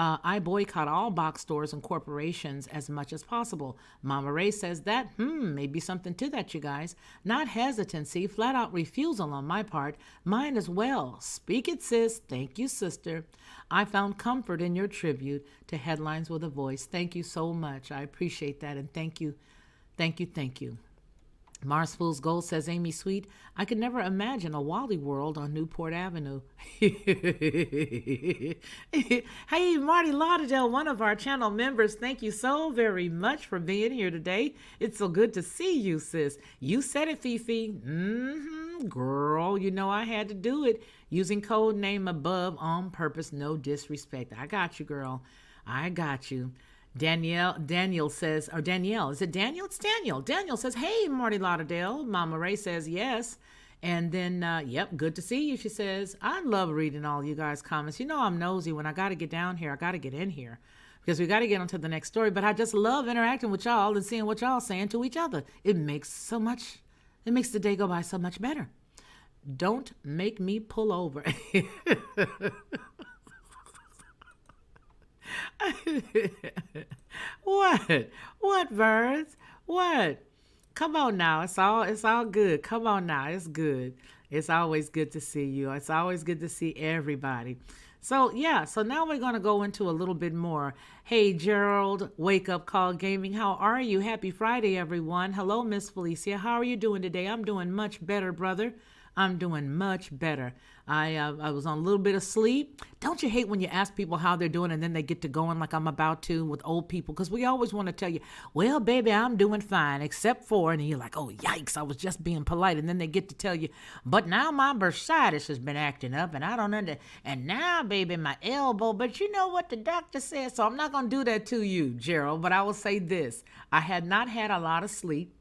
I boycott all box stores and corporations as much as possible. Mama Ray says that, maybe something to that, you guys. Not hesitancy, flat out refusal on my part. Mine as well. Speak it, sis. Thank you, sister. I found comfort in your tribute to Headlines with a Voice. Thank you so much. I appreciate that, and thank you. Thank you, thank you. Mars Fool's Gold says, Amy Sweet, I could never imagine a Wally World on Newport Avenue. Hey, Marty Lauderdale, one of our channel members, thank you so very much for being here today. It's so good to see you, sis. You said it, Fefe. Girl, you know I had to do it. Using code name above on purpose, no disrespect. I got you, girl. I got you. Daniel says, or Danielle, is it Daniel? It's Daniel. Daniel says, hey, Marty Lauderdale. Mama Ray says, yes. And then, yep, good to see you, she says. I love reading all you guys' comments. You know I'm nosy. When I got to get down here, I got to get in here because we got to get on to the next story. But I just love interacting with y'all and seeing what y'all saying to each other. It makes the day go by so much better. Don't make me pull over. What birds? What? Come on now. It's all good. Come on now. It's good. It's always good to see you. It's always good to see everybody. So now we're going to go into a little bit more. Hey, Gerald, Wake Up Call Gaming. How are you? Happy Friday, everyone. Hello, Miss Felicia. How are you doing today? I'm doing much better, brother. I'm doing much better. I was on a little bit of sleep. Don't you hate when you ask people how they're doing and then they get to going like I'm about to with old people? Because we always want to tell you, well, baby, I'm doing fine, except for, and you're like, oh, yikes, I was just being polite. And then they get to tell you, but now my bursitis has been acting up and I don't understand. And now, baby, my elbow, but you know what the doctor said. So I'm not going to do that to you, Gerald, but I will say this. I had not had a lot of sleep,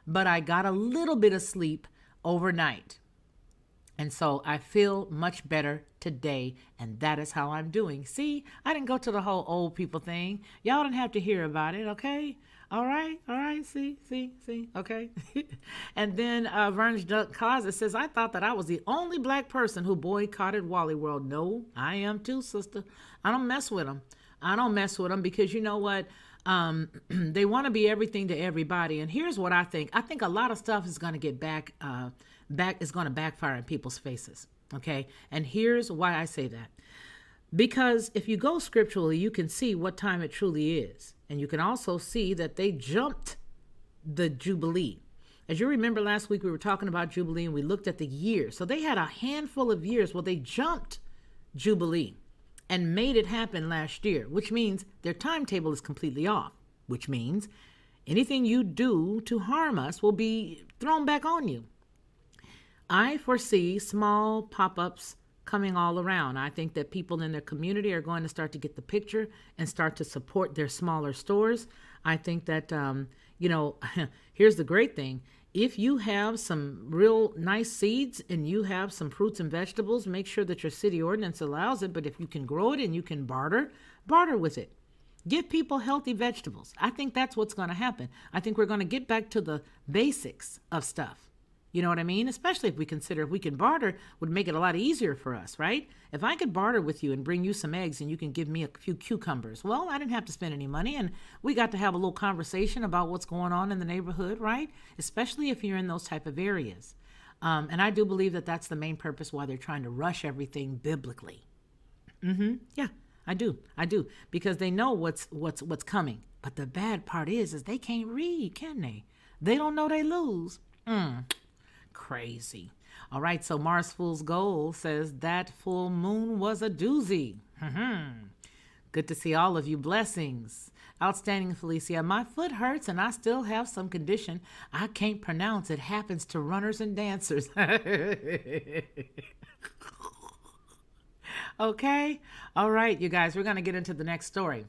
but I got a little bit of sleep overnight. And so I feel much better today, and that is how I'm doing. See, I didn't go to the whole old people thing. Y'all didn't have to hear about it, okay? All right, see, okay? And then Vern's Closet says, I thought that I was the only black person who boycotted Wally World. No, I am too, sister. I don't mess with them. Because you know what? They want to be everything to everybody. And here's what I think. I think a lot of stuff is going to get is going to backfire in people's faces. Okay. And here's why I say that. Because if you go scripturally, you can see what time it truly is. And you can also see that they jumped the Jubilee. As you remember last week, we were talking about Jubilee and we looked at the years. So they had a handful of years. Well, they jumped Jubilee and made it happen last year, which means their timetable is completely off, which means anything you do to harm us will be thrown back on you. I foresee small pop-ups coming all around. I think that people in their community are going to start to get the picture and start to support their smaller stores. I think that, here's the great thing. If you have some real nice seeds and you have some fruits and vegetables, make sure that your city ordinance allows it. But if you can grow it and you can barter with it. Give people healthy vegetables. I think that's what's going to happen. I think we're going to get back to the basics of stuff. You know what I mean? Especially if we consider if we can barter, would make it a lot easier for us, right? If I could barter with you and bring you some eggs and you can give me a few cucumbers, well, I didn't have to spend any money and we got to have a little conversation about what's going on in the neighborhood, right? Especially if you're in those type of areas. And I do believe that that's the main purpose why they're trying to rush everything biblically. Yeah, I do, because they know what's coming. But the bad part is they can't read, can they? They don't know they lose. Crazy. All right, so Mars Fool's Gold says that full moon was a doozy. Good to see all of you. Blessings. Outstanding, Felicia. My foot hurts and I still have some condition I can't pronounce. It happens to runners and dancers. Okay? All right, you guys, we're going to get into the next story.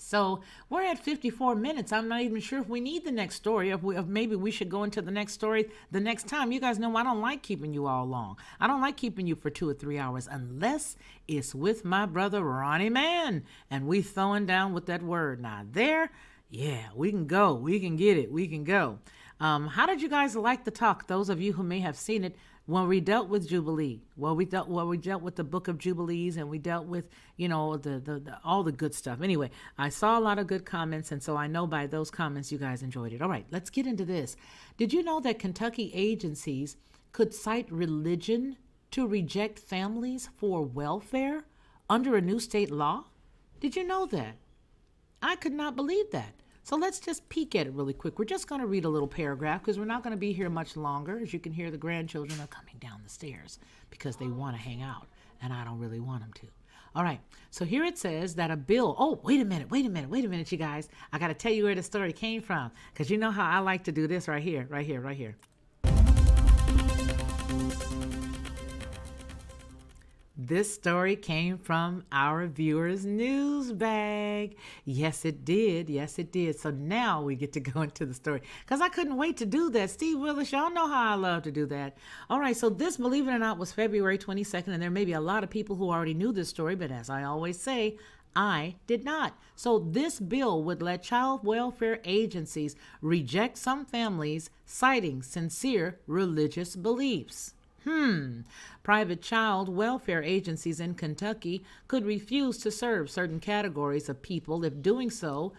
So we're at 54 minutes. I'm not even sure if we need the next story, if maybe we should go into the next story the next time. You guys know I don't like keeping you all long. I don't like keeping you for 2 or 3 hours unless it's with my brother Ronnie Man and we throwing down with that word. Now there, yeah, we can go. We can get it. We can go. How did you guys like the talk? Those of you who may have seen it, when we dealt with Jubilee, we dealt with the Book of Jubilees, and we dealt with, the all the good stuff. Anyway, I saw a lot of good comments, and so I know by those comments you guys enjoyed it. All right, let's get into this. Did you know that Kentucky agencies could cite religion to reject families for welfare under a new state law? Did you know that? I could not believe that. So let's just peek at it really quick. We're just going to read a little paragraph because we're not going to be here much longer. As you can hear, the grandchildren are coming down the stairs because they want to hang out, and I don't really want them to. All right, so here it says that a bill. Oh, wait a minute, you guys. I got to tell you where the story came from because you know how I like to do this right here. This story came from our viewers' news bag. Yes, it did. So now we get to go into the story because I couldn't wait to do that. Steve Willis, y'all know how I love to do that. All right, so this, believe it or not, was February 22nd, and there may be a lot of people who already knew this story, but as I always say, I did not. So this bill would let child welfare agencies reject some families citing sincere religious beliefs. Private child welfare agencies in Kentucky could refuse to serve certain categories of people if doing so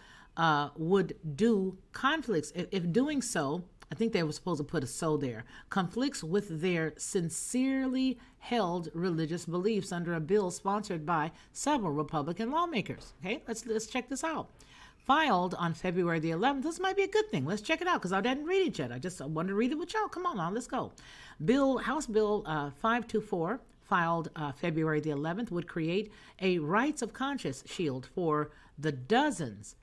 would do conflicts. If doing so, I think they were supposed to put a "so" there, conflicts with their sincerely held religious beliefs under a bill sponsored by several Republican lawmakers. Okay, let's check this out. Filed on February the 11th. This might be a good thing. Let's check it out because I didn't read it yet. I wanted to read it with y'all. Come on now, let's go. House Bill 524, filed February the 11th, would create a rights of conscience shield for the dozens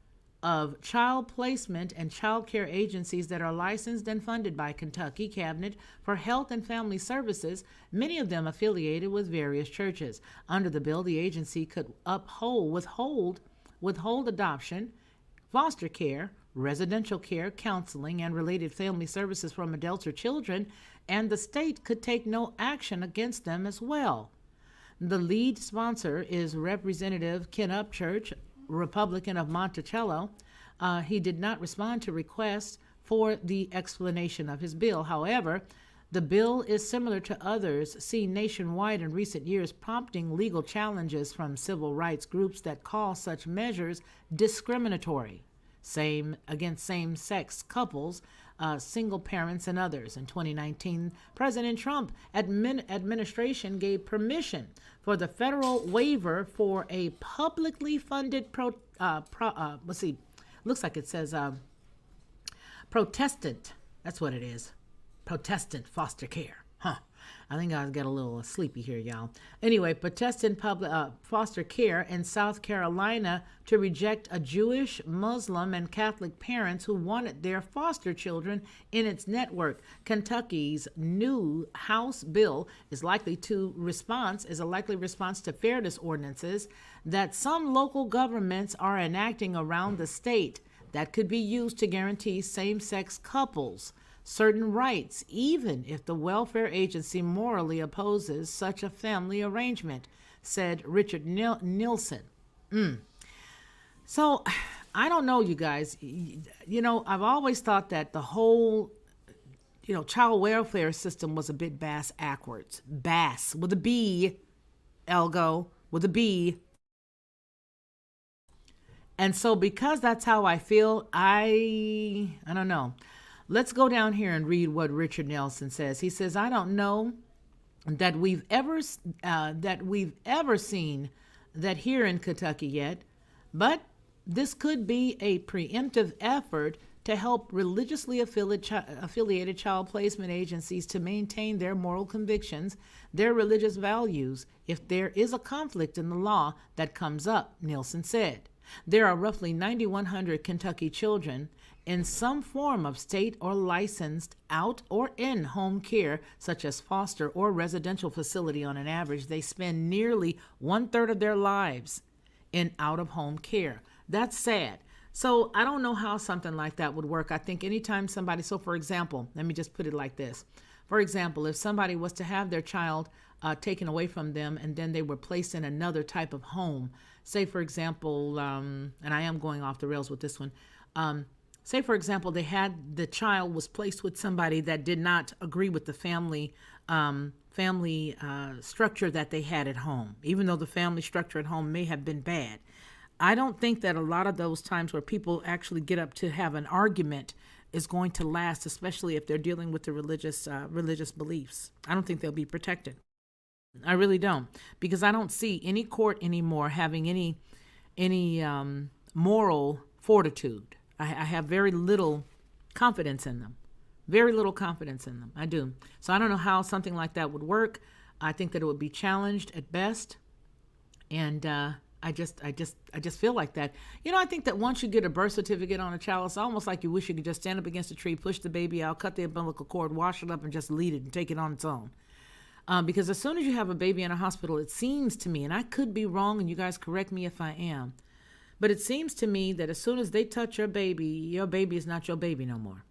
of child placement and child care agencies that are licensed and funded by Kentucky Cabinet for Health and Family Services, many of them affiliated with various churches. Under the bill, the agency could withhold adoption, foster care, residential care, counseling, and related family services from adults or children, and the state could take no action against them as well. The lead sponsor is Representative Ken Upchurch, Republican of Monticello. He did not respond to requests for the explanation of his bill. However, the bill is similar to others seen nationwide in recent years, prompting legal challenges from civil rights groups that call such measures discriminatory, against same-sex couples, single parents, and others. In 2019, President Trump administration gave permission for the federal waiver for a publicly funded looks like it says Protestant. That's what it is. Protestant foster care. I think I got a little sleepy here, y'all. Anyway, Protestant public foster care in South Carolina to reject a Jewish, Muslim, and Catholic parents who wanted their foster children in its network. Kentucky's new House bill is a likely response to fairness ordinances that some local governments are enacting around the state that could be used to guarantee same-sex couples certain rights, even if the welfare agency morally opposes such a family arrangement, said Richard Nielsen. So, I don't know, you guys. I've always thought that the whole, child welfare system was a bit bass-ackwards. Bass with a B, Elgo, with a B. And so because that's how I feel, I don't know. Let's go down here and read what Richard Nelson says. He says, I don't know that we've ever seen that here in Kentucky yet, but this could be a preemptive effort to help religiously affiliated child placement agencies to maintain their moral convictions, their religious values, if there is a conflict in the law that comes up, Nielsen said. There are roughly 9,100 Kentucky children in some form of state or licensed out or in home care, such as foster or residential facility. On an average, they spend nearly 1/3 of their lives in out-of-home care. That's sad. So I don't know how something like that would work. I think anytime somebody, so for example, let me just put it like this. For example, if somebody was to have their child taken away from them and then they were placed in another type of home, say for example, and I am going off the rails with this one, say for example, the child was placed with somebody that did not agree with the family structure that they had at home, even though the family structure at home may have been bad. I don't think that a lot of those times where people actually get up to have an argument is going to last, especially if they're dealing with the religious beliefs. I don't think they'll be protected. I really don't, because I don't see any court anymore having any moral fortitude. I have very little confidence in them. Very little confidence in them. I do. So I don't know how something like that would work. I think that it would be challenged at best. And I just feel like that. You know, I think that once you get a birth certificate on a child, it's almost like you wish you could just stand up against a tree, push the baby out, cut the umbilical cord, wash it up, and just leave it and take it on its own. Because as soon as you have a baby in a hospital, it seems to me, and I could be wrong, and you guys correct me if I am, but it seems to me that as soon as they touch your baby is not your baby no more.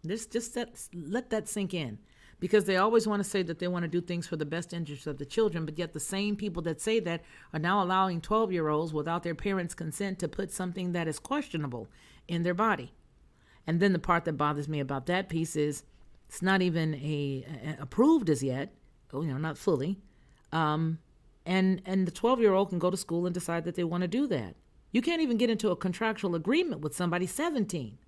Let that sink in. Because they always want to say that they want to do things for the best interest of the children, but yet the same people that say that are now allowing 12-year-olds without their parents' consent to put something that is questionable in their body. And then the part that bothers me about that piece is it's not even approved as yet, not fully. And the 12-year-old can go to school and decide that they want to do that. You can't even get into a contractual agreement with somebody 17.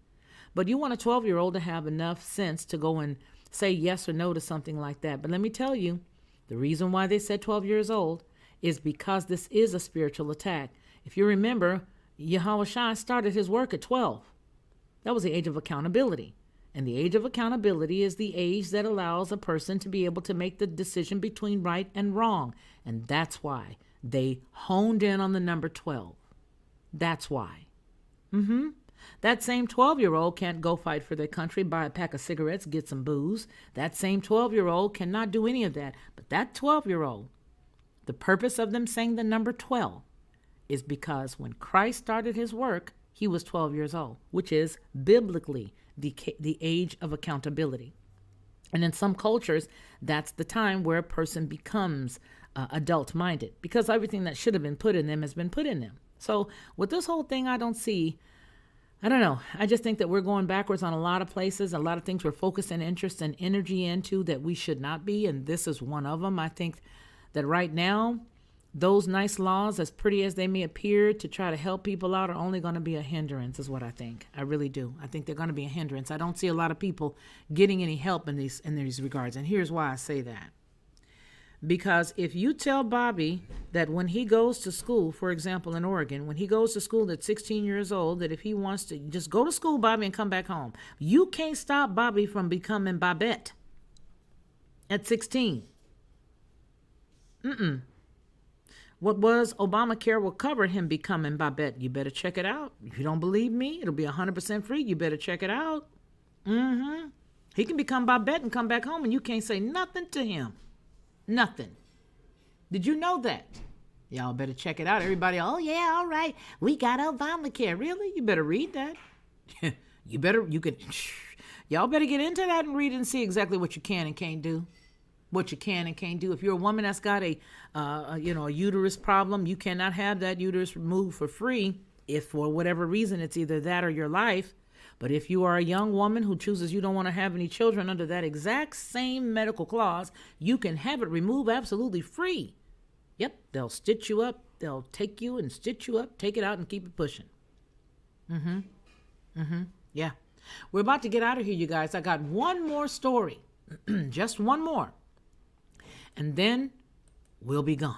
But you want a 12-year-old to have enough sense to go and say yes or no to something like that. But let me tell you, the reason why they said 12 years old is because this is a spiritual attack. If you remember, Yahushua started his work at 12. That was the age of accountability. And the age of accountability is the age that allows a person to be able to make the decision between right and wrong. And that's why they honed in on the number 12. That's why. That same 12-year-old can't go fight for their country, buy a pack of cigarettes, get some booze. That same 12-year-old cannot do any of that. But that 12-year-old, the purpose of them saying the number 12 is because when Christ started his work, he was 12 years old, which is biblically the age of accountability. And in some cultures, that's the time where a person becomes adult-minded, because everything that should have been put in them has been put in them. So with this whole thing, I don't know. I just think that we're going backwards on a lot of places, a lot of things we're focusing interest and energy into that we should not be, and this is one of them. I think that right now, those nice laws, as pretty as they may appear to try to help people out, are only going to be a hindrance, is what I think. I really do. I think they're going to be a hindrance. I don't see a lot of people getting any help in these regards, and here's why I say that. Because if you tell Bobby that when he goes to school, for example, in Oregon, when he goes to school at 16 years old, that if he wants to just go to school, Bobby, and come back home, you can't stop Bobby from becoming Bobette at 16. What was Obamacare will cover him becoming Bobette. You better check it out. If you don't believe me, it'll be 100% free. You better check it out. He can become Bobette and come back home, and you can't say nothing to him. Nothing. Did you know that? Y'all better check it out. Everybody, oh yeah, all right. We got Obamacare. Really? You better read that. Y'all better get into that and read and see exactly what you can and can't do. What you can and can't do. If you're a woman that's got a uterus problem, you cannot have that uterus removed for free if for whatever reason it's either that or your life. But if you are a young woman who chooses you don't want to have any children under that exact same medical clause, you can have it removed absolutely free. Yep, they'll stitch you up. They'll take you and stitch you up, take it out and keep it pushing. Yeah. We're about to get out of here, you guys. I got one more story. Just one more. And then we'll be gone.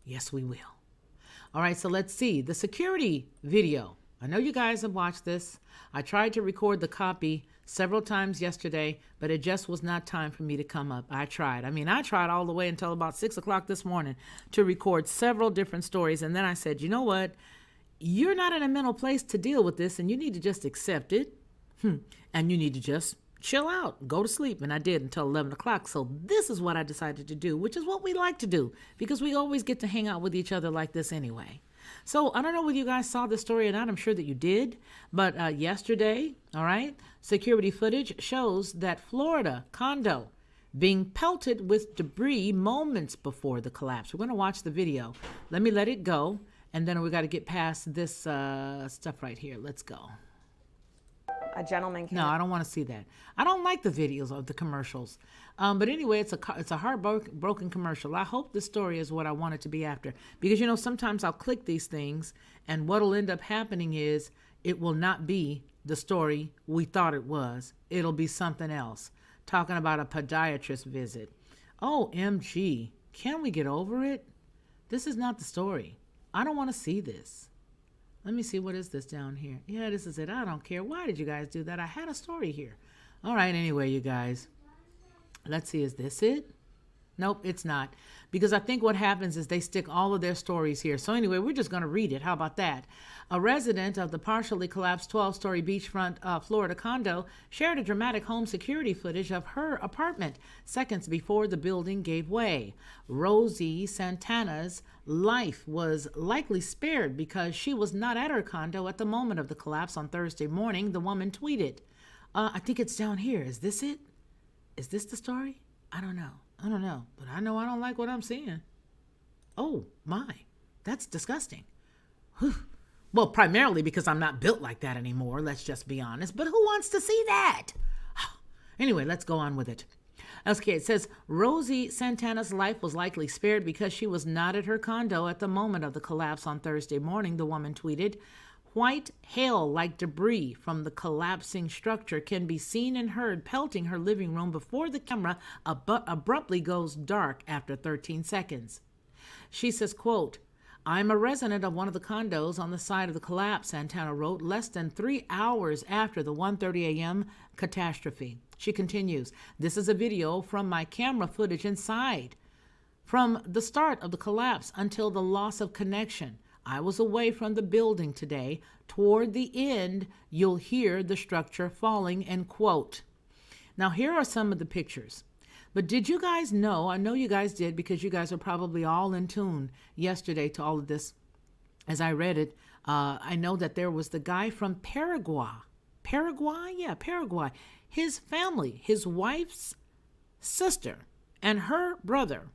Yes, we will. All right, so let's see. The security video. I know you guys have watched this. I tried to record the copy several times yesterday, but it just was not time for me to come up. I tried all the way until about 6 o'clock this morning to record several different stories. And then I said, you know what? You're not in a mental place to deal with this, and you need to just accept it. And you need to just chill out, go to sleep. And I did until 11 o'clock. So this is what I decided to do, which is what we like to do because we always get to hang out with each other like this anyway. So I don't know whether you guys saw the story or not. I'm sure that you did. But yesterday, all right, security footage shows that Florida condo being pelted with debris moments before the collapse. We're going to watch the video. Let me let it go. And then we got to get past this stuff right here. Let's go. A gentleman came. No, I don't want to see that. I don't like the videos of the commercials. But anyway, it's a heartbroken commercial. I hope this story is what I want it to be after. Because, you know, sometimes I'll click these things, and what'll end up happening is it will not be the story we thought it was. It'll be something else. Talking about a podiatrist visit. OMG. Can we get over it? This is not the story. I don't want to see this. Let me see, what is this down here? Yeah, this is it. I don't care. Why did you guys do that? I had a story here. All right, anyway, you guys. Let's see, is this it? Nope, it's not. Because I think what happens is they stick all of their stories here. So anyway, we're just going to read it. How about that? A resident of the partially collapsed 12-story beachfront Florida condo shared a dramatic home security footage of her apartment seconds before the building gave way. Rosie Santana's life was likely spared because she was not at her condo at the moment of the collapse on Thursday morning, the woman tweeted. I think it's down here. Is this it? Is this the story? I don't know, but I know I don't like what I'm seeing. Oh my, that's disgusting. Whew. Well, primarily because I'm not built like that anymore, let's just be honest, but who wants to see that? Anyway, let's go on with it. Okay, it says Rosie Santana's life was likely spared because she was not at her condo at the moment of the collapse on Thursday morning, the woman tweeted. White hail-like debris from the collapsing structure can be seen and heard pelting her living room before the camera abruptly goes dark after 13 seconds. She says, quote, I'm a resident of one of the condos on the side of the collapse, Santana wrote, less than 3 hours after the 1:30 a.m. catastrophe. She continues, this is a video from my camera footage inside. From the start of the collapse until the loss of connection, I was away from the building today. Toward the end, you'll hear the structure falling, end quote. Now, here are some of the pictures. But did you guys know, I know you guys did because you guys are probably all in tune yesterday to all of this. As I read it, I know that there was the guy from Paraguay. Paraguay. His family, his wife's sister and her brother,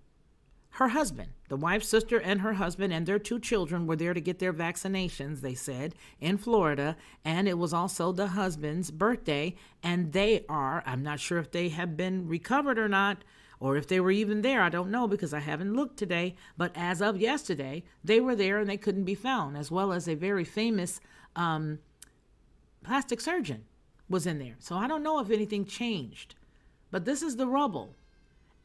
her husband, the wife's sister and her husband and their 2 children were there to get their vaccinations, they said, in Florida. And it was also the husband's birthday. And they are, I'm not sure if they have been recovered or not, or if they were even there. I don't know because I haven't looked today. But as of yesterday, they were there and they couldn't be found, as well as a very famous plastic surgeon was in there. So I don't know if anything changed. But this is the rubble.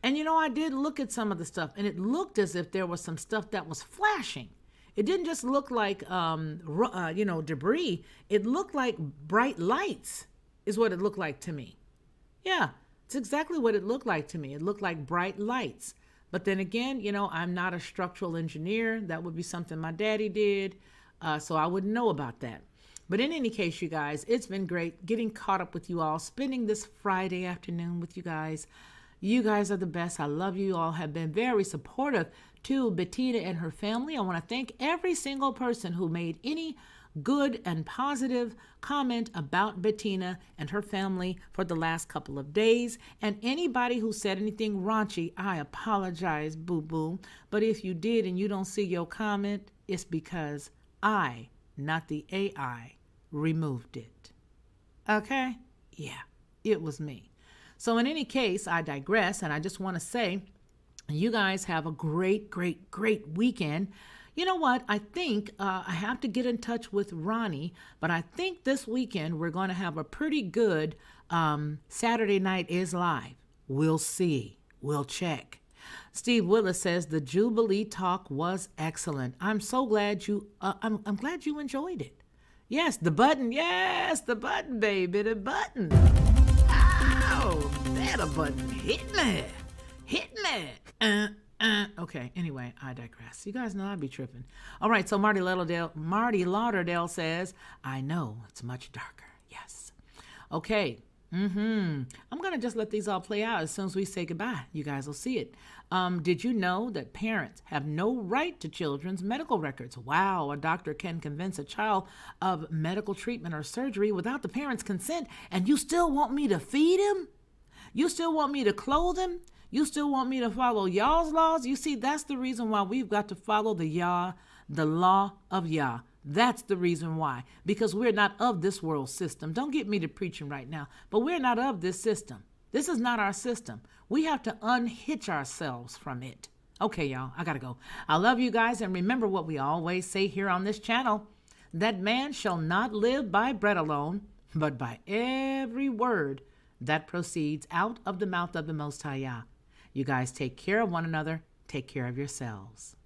And, you know, I did look at some of the stuff, and it looked as if there was some stuff that was flashing. It didn't just look like, debris. It looked like bright lights is what it looked like to me. Yeah, it's exactly what it looked like to me. It looked like bright lights. But then again, you know, I'm not a structural engineer. That would be something my daddy did, so I wouldn't know about that. But in any case, you guys, it's been great getting caught up with you all, spending this Friday afternoon with you guys. You guys are the best. I love you. You all have been very supportive to Bettina and her family. I want to thank every single person who made any good and positive comment about Bettina and her family for the last couple of days. And anybody who said anything raunchy, I apologize, boo-boo. But if you did and you don't see your comment, it's because I, not the AI, removed it. Okay? Yeah, it was me. So in any case, I digress, and I just want to say, you guys have a great, great, great weekend. You know what? I think I have to get in touch with Ronnie, but I think this weekend we're going to have a pretty good Saturday Night is Live. We'll see. We'll check. Steve Willis says the Jubilee talk was excellent. I'm so glad you. I'm glad you enjoyed it. Yes, the button. Yes, the button, baby, the button. Oh, that a button. Hit me. Okay, anyway, I digress. You guys know I'd be tripping. All right, so Marty Lauderdale says, I know it's much darker. Yes. Okay. I'm going to just let these all play out as soon as we say goodbye. You guys will see it. Did you know that parents have no right to children's medical records? Wow, a doctor can convince a child of medical treatment or surgery without the parent's consent, and you still want me to feed him? You still want me to clothe him? You still want me to follow y'all's laws? You see, that's the reason why we've got to follow the law of Yah. That's the reason why. Because we're not of this world system. Don't get me to preaching right now, but we're not of this system. This is not our system. We have to unhitch ourselves from it. Okay, y'all, I gotta go. I love you guys, and remember what we always say here on this channel, that man shall not live by bread alone, but by every word that proceeds out of the mouth of the Most High Yah. You guys take care of one another. Take care of yourselves.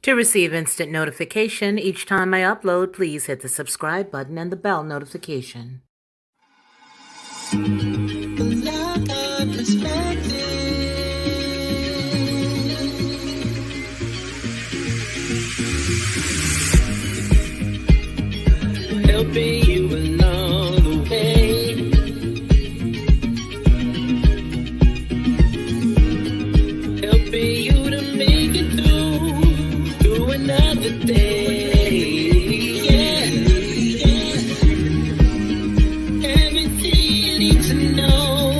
To receive instant notification each time I upload, please hit the subscribe button and the bell notification. Helping you along the way. Helping you to make it through another day. Yeah. Everything you need to know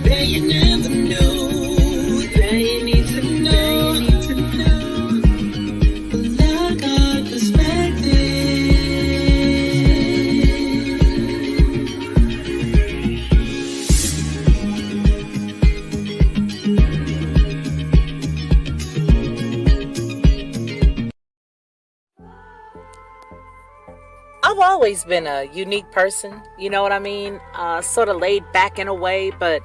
that you never knew, that you need to know. Lockhart Perspective. I've always been a unique person, you know what I mean? Sort of laid back in a way, but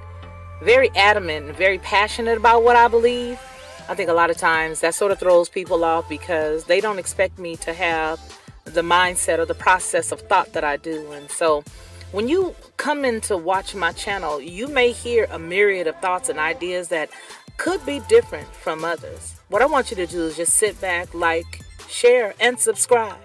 very adamant and very passionate about what I believe. I think a lot of times that sort of throws people off because they don't expect me to have the mindset or the process of thought that I do. And so when you come in to watch my channel, you may hear a myriad of thoughts and ideas that could be different from others. What I want you to do is just sit back, like, share, and subscribe.